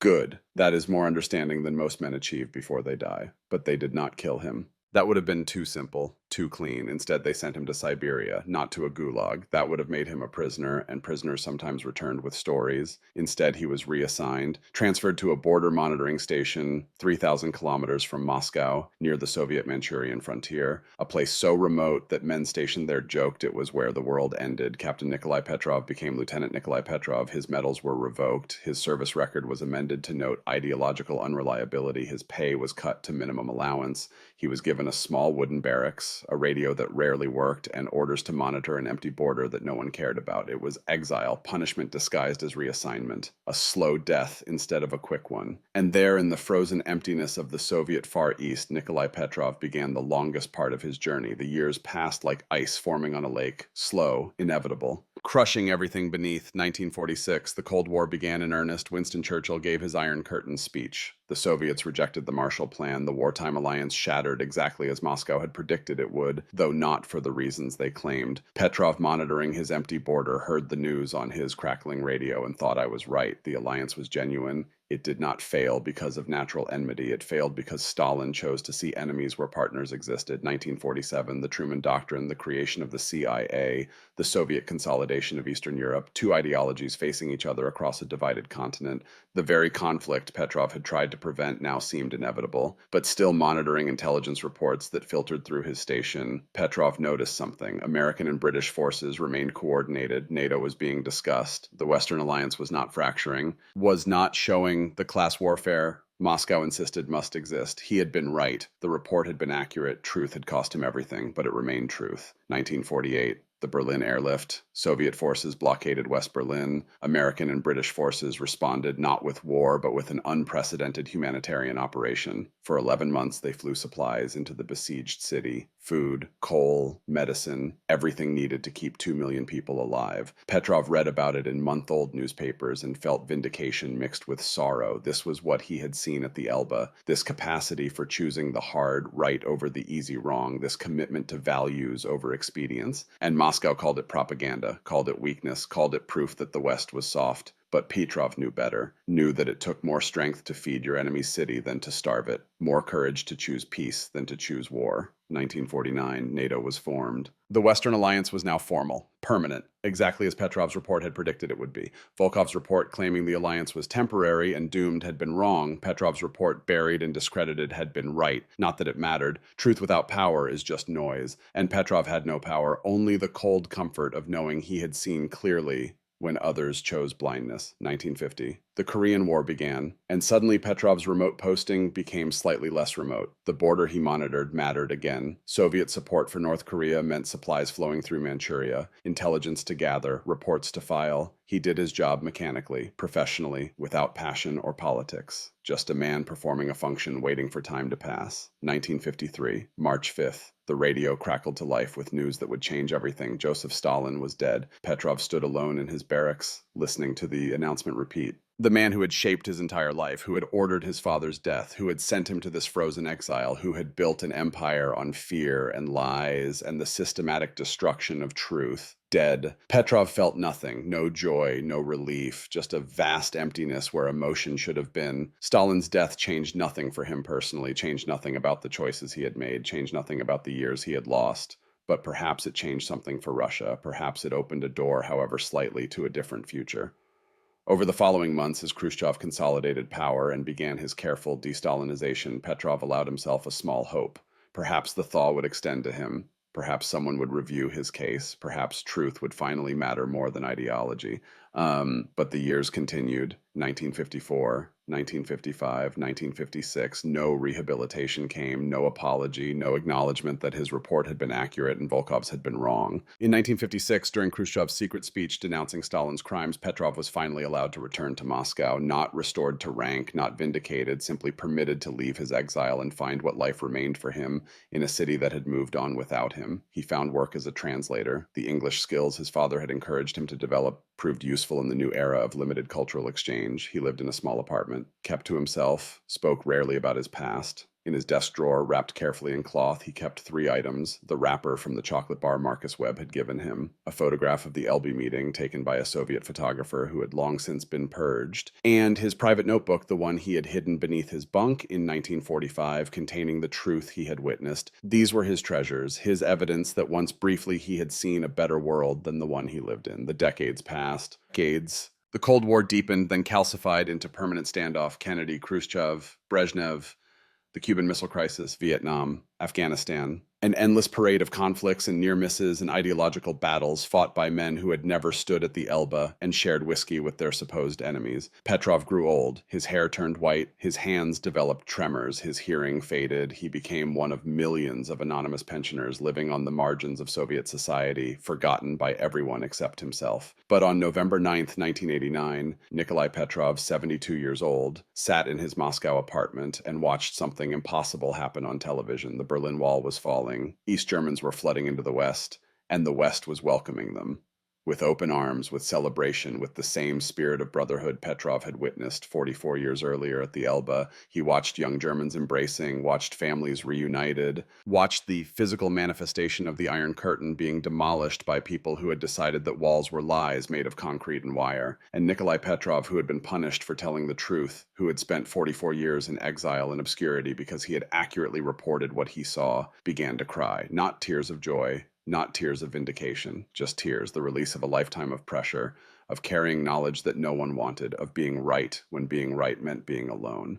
Good. That is more understanding than most men achieve before they die. But they did not kill him. That would have been too simple, too clean. Instead, they sent him to Siberia, not to a gulag. That would have made him a prisoner, and prisoners sometimes returned with stories. Instead, he was reassigned, transferred to a border monitoring station 3,000 kilometers from Moscow, near the Soviet-Manchurian frontier, a place so remote that men stationed there joked it was where the world ended. Captain Nikolai Petrov became Lieutenant Nikolai Petrov. His medals were revoked. His service record was amended to note ideological unreliability. His pay was cut to minimum allowance. He was given a small wooden barracks, a radio that rarely worked, and orders to monitor an empty border that no one cared about. It was exile, punishment disguised as reassignment, a slow death instead of a quick one. And there, in the frozen emptiness of the Soviet Far East, Nikolai Petrov began the longest part of his journey. The years passed like ice forming on a lake, slow, inevitable. Crushing everything beneath. 1946, the Cold War began in earnest. Winston Churchill gave his Iron Curtain speech. The Soviets rejected the Marshall Plan. The wartime alliance shattered exactly as Moscow had predicted it would, though not for the reasons they claimed. Petrov, monitoring his empty border, heard the news on his crackling radio and thought I was right. The alliance was genuine. It did not fail because of natural enmity. It failed because Stalin chose to see enemies where partners existed. 1947, the Truman Doctrine, the creation of the CIA, the Soviet consolidation of Eastern Europe, two ideologies facing each other across a divided continent. The very conflict Petrov had tried to prevent now seemed inevitable. But still monitoring intelligence reports that filtered through his station, Petrov noticed something. American and British forces remained coordinated. NATO was being discussed. The Western alliance was not fracturing, was not showing the class warfare Moscow insisted must exist. He had been right. The report had been accurate. Truth had cost him everything, but it remained truth. 1948. The Berlin airlift. Soviet forces blockaded West Berlin. American and British forces responded not with war, but with an unprecedented humanitarian operation. For 11 months, they flew supplies into the besieged city. Food, coal, medicine, everything needed to keep 2 million people alive. Petrov read about it in month-old newspapers and felt vindication mixed with sorrow. This was what he had seen at the Elba. This capacity for choosing the hard right over the easy wrong. This commitment to values over expedience. And Moscow called it propaganda, called it weakness, called it proof that the West was soft. But Petrov knew better, knew that it took more strength to feed your enemy's city than to starve it, more courage to choose peace than to choose war. 1949, NATO was formed. The Western Alliance was now formal, permanent, exactly as Petrov's report had predicted it would be. Volkov's report claiming the alliance was temporary and doomed had been wrong. Petrov's report, buried and discredited, had been right. Not that it mattered. Truth without power is just noise. And Petrov had no power, only the cold comfort of knowing he had seen clearly when others chose blindness. 1950. The Korean War began, and suddenly Petrov's remote posting became slightly less remote. The border he monitored mattered again. Soviet support for North Korea meant supplies flowing through Manchuria, intelligence to gather, reports to file. He did his job mechanically, professionally, without passion or politics. Just a man performing a function waiting for time to pass. 1953, March 5th. The radio crackled to life with news that would change everything. Joseph Stalin was dead. Petrov stood alone in his barracks, listening to the announcement repeat. The man who had shaped his entire life, who had ordered his father's death, who had sent him to this frozen exile, who had built an empire on fear and lies and the systematic destruction of truth, dead. Petrov felt nothing, no joy, no relief, just a vast emptiness where emotion should have been. Stalin's death changed nothing for him personally, changed nothing about the choices he had made, changed nothing about the years he had lost. But perhaps it changed something for Russia. Perhaps it opened a door, however slightly, to a different future. Over the following months, as Khrushchev consolidated power and began his careful de-Stalinization, Petrov allowed himself a small hope. Perhaps the thaw would extend to him. Perhaps someone would review his case. Perhaps truth would finally matter more than ideology. But the years continued. 1954, 1955, 1956. No rehabilitation came, no apology, no acknowledgement that his report had been accurate and Volkov's had been wrong. In 1956, during Khrushchev's secret speech denouncing Stalin's crimes, Petrov was finally allowed to return to Moscow, not restored to rank, not vindicated, simply permitted to leave his exile and find what life remained for him in a city that had moved on without him. He found work as a translator. The English skills his father had encouraged him to develop proved useful in the new era of limited cultural exchange. He lived in a small apartment, kept to himself, spoke rarely about his past. In his desk drawer, wrapped carefully in cloth, he kept 3 items: the wrapper from the chocolate bar Marcus Webb had given him, a photograph of the Elbe meeting taken by a Soviet photographer who had long since been purged, and his private notebook, the one he had hidden beneath his bunk in 1945, containing the truth he had witnessed. These were his treasures, his evidence that once briefly he had seen a better world than the one he lived in. The decades passed. The Cold War deepened, then calcified into permanent standoff. Kennedy, Khrushchev, Brezhnev, the Cuban Missile Crisis, Vietnam, Afghanistan, an endless parade of conflicts and near misses and ideological battles fought by men who had never stood at the Elba and shared whiskey with their supposed enemies. Petrov grew old. His hair turned white. His hands developed tremors. His hearing faded. He became one of millions of anonymous pensioners living on the margins of Soviet society, forgotten by everyone except himself. But on November 9th, 1989, Nikolai Petrov, 72 years old, sat in his Moscow apartment and watched something impossible happen on television. The Berlin Wall was falling. East Germans were flooding into the West, and the West was welcoming them with open arms, with celebration, with the same spirit of brotherhood Petrov had witnessed 44 years earlier at the Elbe. He watched young Germans embracing, watched families reunited, watched the physical manifestation of the Iron Curtain being demolished by people who had decided that walls were lies made of concrete and wire. And Nikolai Petrov, who had been punished for telling the truth, who had spent 44 years in exile and obscurity because he had accurately reported what he saw, began to cry. Not tears of joy, not tears of vindication, just tears, the release of a lifetime of pressure, of carrying knowledge that no one wanted, of being right when being right meant being alone.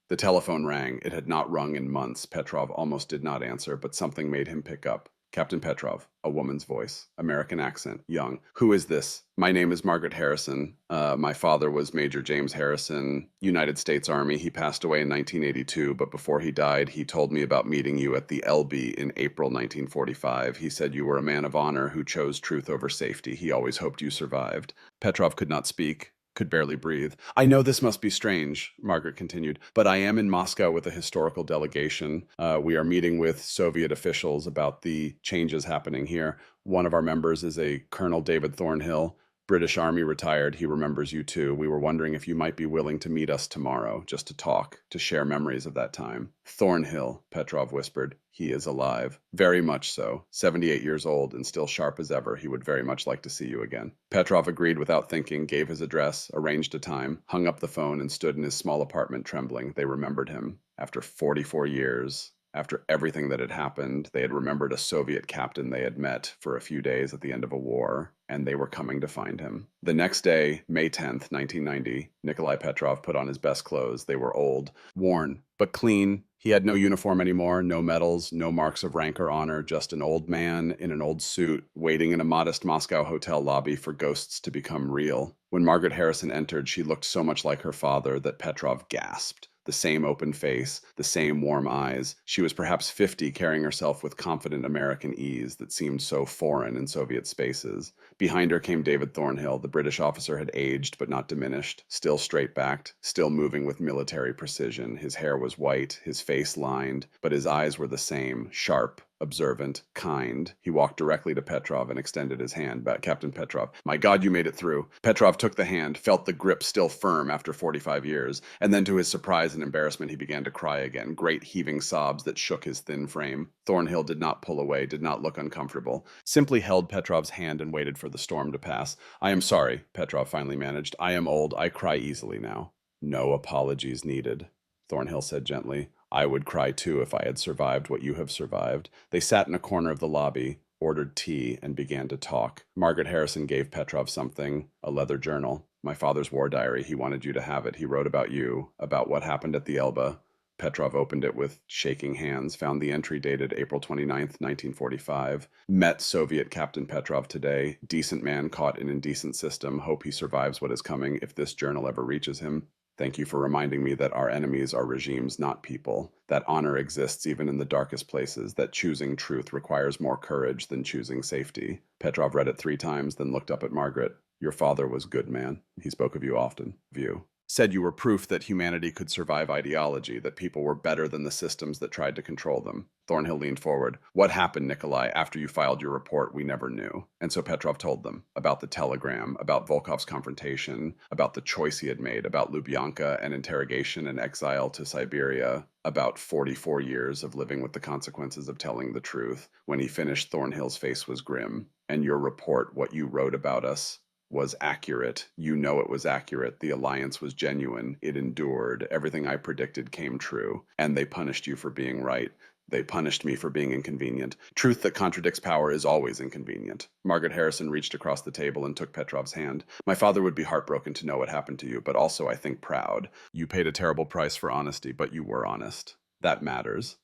The telephone rang. It had not rung in months. Petrov almost did not answer, but something made him pick up. Captain Petrov, a woman's voice, American accent, young. Who is this? My name is Margaret Harrison. My father was Major James Harrison, United States Army. He passed away in 1982, but before he died, he told me about meeting you at the LB in April 1945. He said you were a man of honor who chose truth over safety. He always hoped you survived. Petrov could not speak, could barely breathe. I know this must be strange, Margaret continued, but I am in Moscow with a historical delegation. We are meeting with Soviet officials about the changes happening here. One of our members is a Colonel David Thornhill, British Army retired. He remembers you too. We were wondering if you might be willing to meet us tomorrow, just to talk, to share memories of that time. Thornhill, Petrov whispered. He is alive. Very much so. 78 years old and still sharp as ever. He would very much like to see you again. Petrov agreed without thinking, gave his address, arranged a time, hung up the phone, and stood in his small apartment trembling. They remembered him. After 44 years, after everything that had happened, they had remembered a Soviet captain they had met for a few days at the end of a war, and they were coming to find him. The next day, May 10th, 1990, Nikolai Petrov put on his best clothes. They were old, worn, but clean. He had no uniform anymore, no medals, no marks of rank or honor, just an old man in an old suit, waiting in a modest Moscow hotel lobby for ghosts to become real. When Margaret Harrison entered, she looked so much like her father that Petrov gasped. The same open face, the same warm eyes. She was perhaps 50, carrying herself with confident American ease that seemed so foreign in Soviet spaces. Behind her came David Thornhill. The British officer had aged but not diminished, still straight-backed, still moving with military precision. His hair was white, his face lined, but his eyes were the same, sharp, observant, kind. He walked directly to Petrov and extended his hand. Captain Petrov, my God, you made it through. Petrov took the hand, felt the grip still firm after 45 years, and then to his surprise and embarrassment, he began to cry again, great heaving sobs that shook his thin frame. Thornhill did not pull away, did not look uncomfortable, simply held Petrov's hand and waited for the storm to pass. I am sorry, Petrov finally managed. I am old. I cry easily now. No apologies needed, Thornhill said gently. I would cry too if I had survived what you have survived. They sat in a corner of the lobby, ordered tea, and began to talk. Margaret Harrison gave Petrov something, a leather journal. My father's war diary. He wanted you to have it. He wrote about you, about what happened at the Elbe. Petrov opened it with shaking hands, found the entry dated April 29th, 1945. Met Soviet Captain Petrov today. Decent man caught in indecent system. Hope he survives what is coming if this journal ever reaches him. Thank you for reminding me that our enemies are regimes, not people, that honor exists even in the darkest places, that choosing truth requires more courage than choosing safety. Petrov read it 3 times, then looked up at Margaret. Your father was good, man. He spoke of you often. View. Said you were proof that humanity could survive ideology, that people were better than the systems that tried to control them. Thornhill leaned forward. What happened, Nikolai, after you filed your report? We never knew. And so Petrov told them about the telegram, about Volkov's confrontation, about the choice he had made, about Lubyanka and interrogation and exile to Siberia, about 44 years of living with the consequences of telling the truth. When he finished, Thornhill's face was grim. And your report, what you wrote about us, was accurate. You know it was accurate. The alliance was genuine. It endured. Everything I predicted came true. And they punished you for being right. They punished me for being inconvenient. Truth that contradicts power is always inconvenient. Margaret Harrison reached across the table and took Petrov's hand. My father would be heartbroken to know what happened to you, but also, I think, proud. You paid a terrible price for honesty, but you were honest. That matters.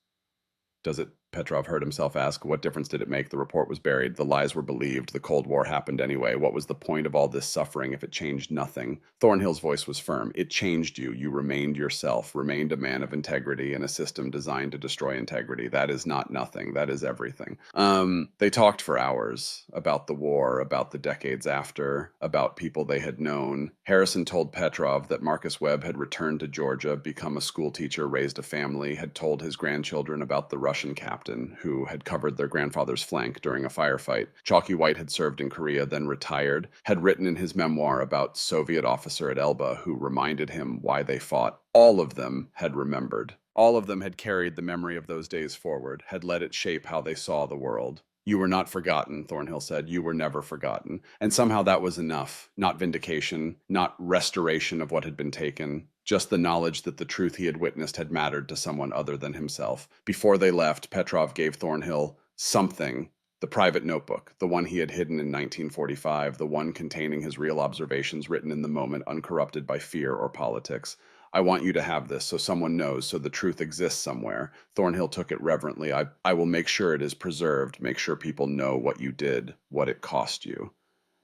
Does it? Petrov heard himself ask. What difference did it make? The report was buried. The lies were believed. The Cold War happened anyway. What was the point of all this suffering if it changed nothing? Thornhill's voice was firm. It changed you. You remained yourself, remained a man of integrity in a system designed to destroy integrity. That is not nothing. That is everything. They talked for hours about the war, about the decades after, about people they had known. Harrison told Petrov that Marcus Webb had returned to Georgia, become a school teacher, raised a family, had told his grandchildren about the Russian captain captain who had covered their grandfather's flank during a firefight. Chalky White had served in Korea, then retired, had written in his memoir about Soviet officer at Elba who reminded him why they fought. All of them had remembered. All of them had carried the memory of those days forward, had let it shape how they saw the world. You were not forgotten, Thornhill said. You were never forgotten. And somehow that was enough. Not vindication, not restoration of what had been taken, just the knowledge that the truth he had witnessed had mattered to someone other than himself. Before they left, Petrov gave Thornhill something. The private notebook, the one he had hidden in 1945, the one containing his real observations written in the moment, uncorrupted by fear or politics. I want you to have this so someone knows, so the truth exists somewhere. Thornhill took it reverently. I will make sure it is preserved, make sure people know what you did, what it cost you.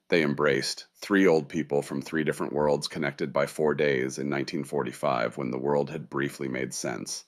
They embraced, three old people from three different worlds connected by 4 days in 1945 when the world had briefly made sense.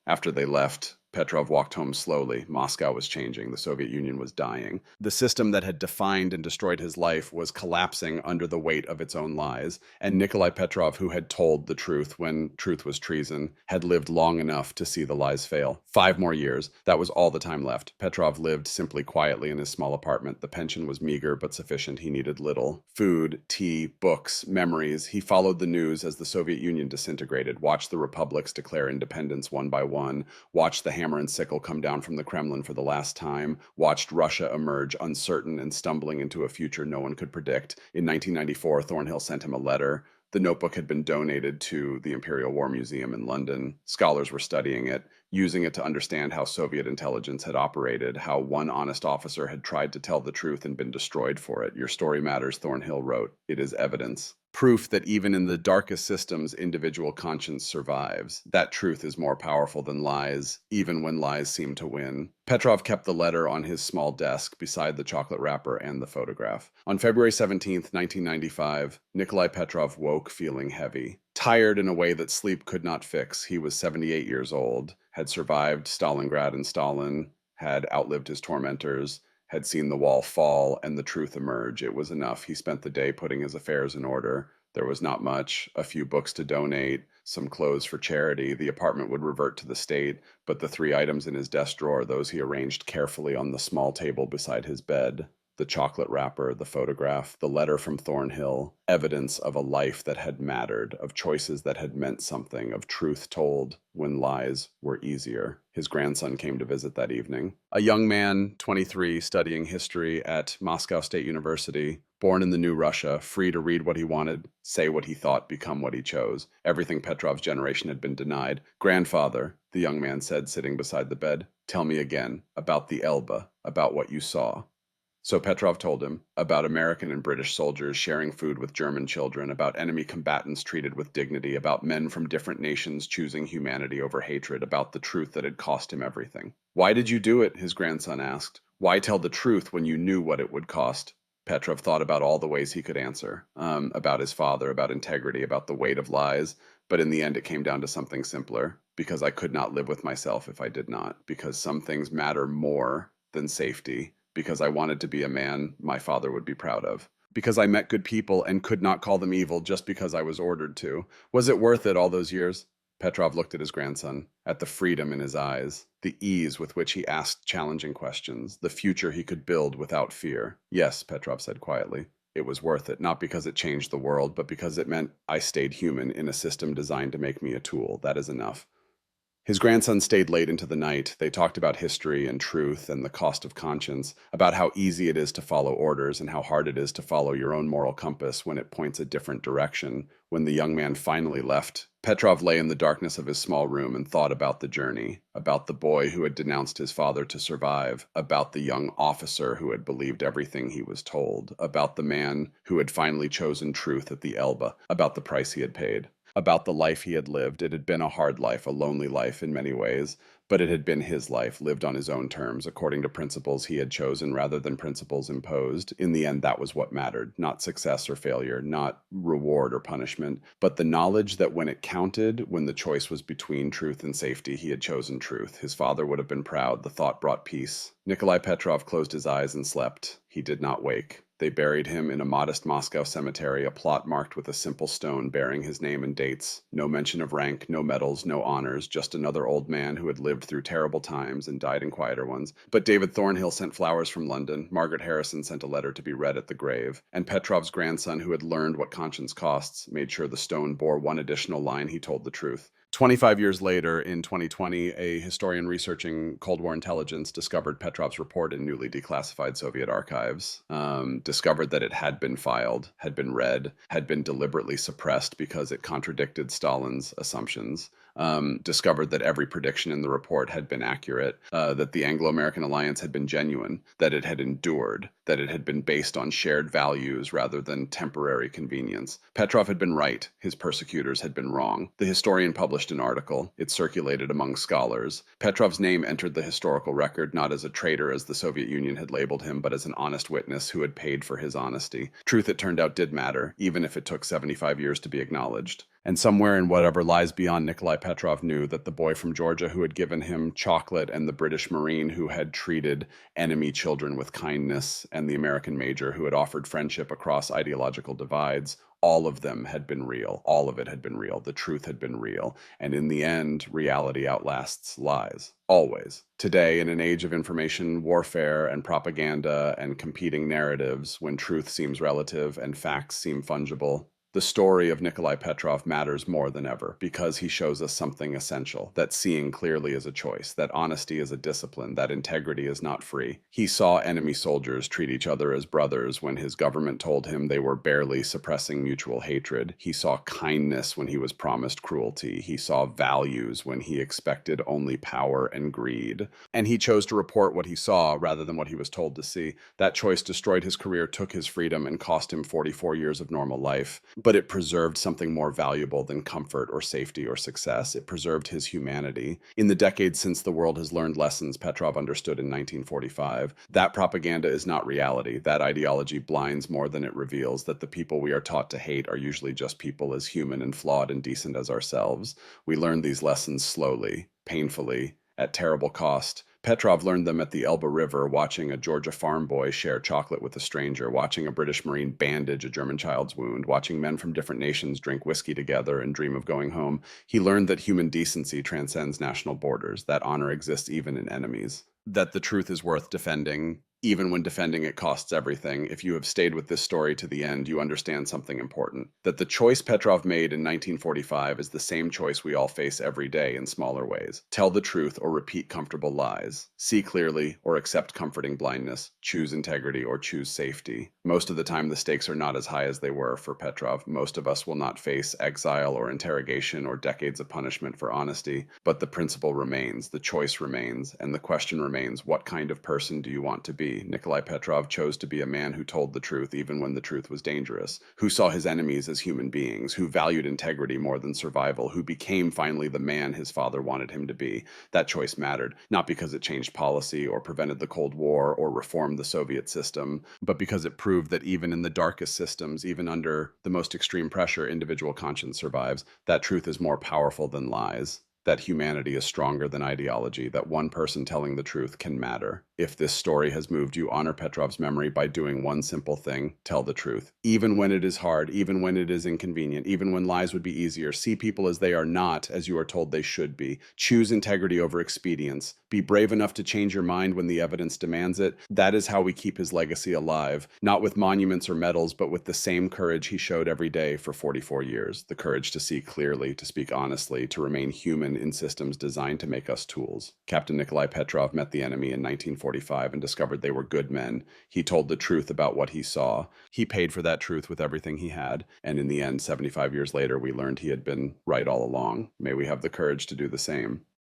After they left, Petrov walked home slowly. Moscow was changing. The Soviet Union was dying. The system that had defined and destroyed his life was collapsing under the weight of its own lies. And Nikolai Petrov, who had told the truth when truth was treason, had lived long enough to see the lies fail. 5 more years. That was all the time left. Petrov lived simply quietly in his small apartment. The pension was meager but sufficient. He needed little. Food, tea, books, memories. He followed the news as the Soviet Union disintegrated, watched the republics declare independence one by one, watched the hammer and sickle come down from the Kremlin for the last time, watched Russia emerge uncertain and stumbling into a future no one could predict. In 1994, Thornhill sent him a letter. The notebook had been donated to the Imperial War Museum in London. Scholars were studying it, using it to understand how Soviet intelligence had operated, how one honest officer had tried to tell the truth and been destroyed for it. Your story matters, Thornhill wrote. It is evidence. Proof that even in the darkest systems, individual conscience survives. That truth is more powerful than lies, even when lies seem to win. Petrov kept the letter on his small desk beside the chocolate wrapper and the photograph. On February 17th, 1995, Nikolai Petrov woke feeling heavy. Tired in a way that sleep could not fix. He was 78 years old, had survived Stalingrad and Stalin, had outlived his tormentors, had seen the wall fall and the truth emerge. It was enough. He spent the day putting his affairs in order. There was not much, a few books to donate, some clothes for charity. The apartment would revert to the state, but the 3 items in his desk drawer, those he arranged carefully on the small table beside his bed. The chocolate wrapper, the photograph, the letter from Thornhill, evidence of a life that had mattered, of choices that had meant something, of truth told when lies were easier. His grandson came to visit that evening. A young man, 23, studying history at Moscow State University, born in the new Russia, free to read what he wanted, say what he thought, become what he chose. Everything Petrov's generation had been denied. Grandfather, the young man said, sitting beside the bed, tell me again about the Elba, about what you saw. So Petrov told him about American and British soldiers sharing food with German children, about enemy combatants treated with dignity, about men from different nations choosing humanity over hatred, about the truth that had cost him everything. Why did you do it? His grandson asked. Why tell the truth when you knew what it would cost? Petrov thought about all the ways he could answer, about his father, about integrity, about the weight of lies. But in the end, it came down to something simpler, because I could not live with myself if I did not, because some things matter more than safety, because I wanted to be a man my father would be proud of, because I met good people and could not call them evil just because I was ordered to. Was it worth it all those years? Petrov looked at his grandson, at the freedom in his eyes, the ease with which he asked challenging questions, the future he could build without fear. Yes, Petrov said quietly. It was worth it, not because it changed the world, but because it meant I stayed human in a system designed to make me a tool. That is enough. His grandson stayed late into the night. They talked about history and truth and the cost of conscience, about how easy it is to follow orders and how hard it is to follow your own moral compass when it points a different direction. When the young man finally left, Petrov lay in the darkness of his small room and thought about the journey, about the boy who had denounced his father to survive, about the young officer who had believed everything he was told, about the man who had finally chosen truth at the Elba, about the price he had paid. About the life he had lived. It had been a hard life, a lonely life in many ways, but it had been his life, lived on his own terms, according to principles he had chosen rather than principles imposed. In the end, that was what mattered, not success or failure, not reward or punishment, but the knowledge that when it counted, when the choice was between truth and safety, he had chosen truth. His father would have been proud. The thought brought peace. Nikolai Petrov closed his eyes and slept. He did not wake. They buried him in a modest Moscow cemetery, a plot marked with a simple stone bearing his name and dates. No mention of rank, no medals, no honors, just another old man who had lived through terrible times and died in quieter ones. But David Thornhill sent flowers from London, Margaret Harrison sent a letter to be read at the grave, and Petrov's grandson, who had learned what conscience costs, made sure the stone bore one additional line: he told the truth. 25 years later, in 2020, a historian researching Cold War intelligence discovered Petrov's report in newly declassified Soviet archives, discovered that it had been filed, had been read, had been deliberately suppressed because it contradicted Stalin's assumptions, discovered that every prediction in the report had been accurate, that the Anglo-American alliance had been genuine, that it had endured, that it had been based on shared values rather than temporary convenience. Petrov had been right. His persecutors had been wrong. The historian published an article. It circulated among scholars. Petrov's name entered the historical record not as a traitor, as the Soviet Union had labeled him, but as an honest witness who had paid for his honesty. Truth, it turned out, did matter, even if it took 75 years to be acknowledged. And somewhere in whatever lies beyond, Nikolai Petrov knew that the boy from Georgia who had given him chocolate, and the British Marine who had treated enemy children with kindness, and the American major who had offered friendship across ideological divides, all of them had been real. All of it had been real. The truth had been real. And in the end, reality outlasts lies. Always. Today, in an age of information warfare and propaganda and competing narratives, when truth seems relative and facts seem fungible, the story of Nikolai Petrov matters more than ever, because he shows us something essential: that seeing clearly is a choice, that honesty is a discipline, that integrity is not free. He saw enemy soldiers treat each other as brothers when his government told him they were barely suppressing mutual hatred. He saw kindness when he was promised cruelty. He saw values when he expected only power and greed. And he chose to report what he saw rather than what he was told to see. That choice destroyed his career, took his freedom, and cost him 44 years of normal life. But it preserved something more valuable than comfort or safety or success. It preserved his humanity. In the decades since the world has learned lessons Petrov understood in 1945, that propaganda is not reality. That ideology blinds more than it reveals, that the people we are taught to hate are usually just people as human and flawed and decent as ourselves. We learn these lessons slowly, painfully, at terrible cost. Petrov learned them at the Elbe River, watching a Georgia farm boy share chocolate with a stranger, watching a British Marine bandage a German child's wound, watching men from different nations drink whiskey together and dream of going home. He learned that human decency transcends national borders, that honor exists even in enemies, that the truth is worth defending, even when defending it costs everything. If you have stayed with this story to the end, you understand something important: that the choice Petrov made in 1945 is the same choice we all face every day in smaller ways. Tell the truth or repeat comfortable lies. See clearly or accept comforting blindness. Choose integrity or choose safety. Most of the time, the stakes are not as high as they were for Petrov. Most of us will not face exile or interrogation or decades of punishment for honesty, but the principle remains, the choice remains, and the question remains: what kind of person do you want to be? Nikolai Petrov chose to be a man who told the truth even when the truth was dangerous, who saw his enemies as human beings, who valued integrity more than survival, who became finally the man his father wanted him to be. That choice mattered, not because it changed policy or prevented the Cold War or reformed the Soviet system, but because it proved that even in the darkest systems, even under the most extreme pressure, individual conscience survives. That truth is more powerful than lies. That humanity is stronger than ideology, that one person telling the truth can matter. If this story has moved you, honor Petrov's memory by doing one simple thing: tell the truth. Even when it is hard, even when it is inconvenient, even when lies would be easier, see people as they are, not as you are told they should be. Choose integrity over expedience. Be brave enough to change your mind when the evidence demands it. That is how we keep his legacy alive, not with monuments or medals, but with the same courage he showed every day for 44 years. The courage to see clearly, to speak honestly, to remain human in systems designed to make us tools. Captain Nikolai Petrov met the enemy in 1945 and discovered they were good men. He told the truth about what he saw. He paid for that truth with everything he had, and in the end, 75 years later, we learned he had been right all along. May we have the courage to do the same.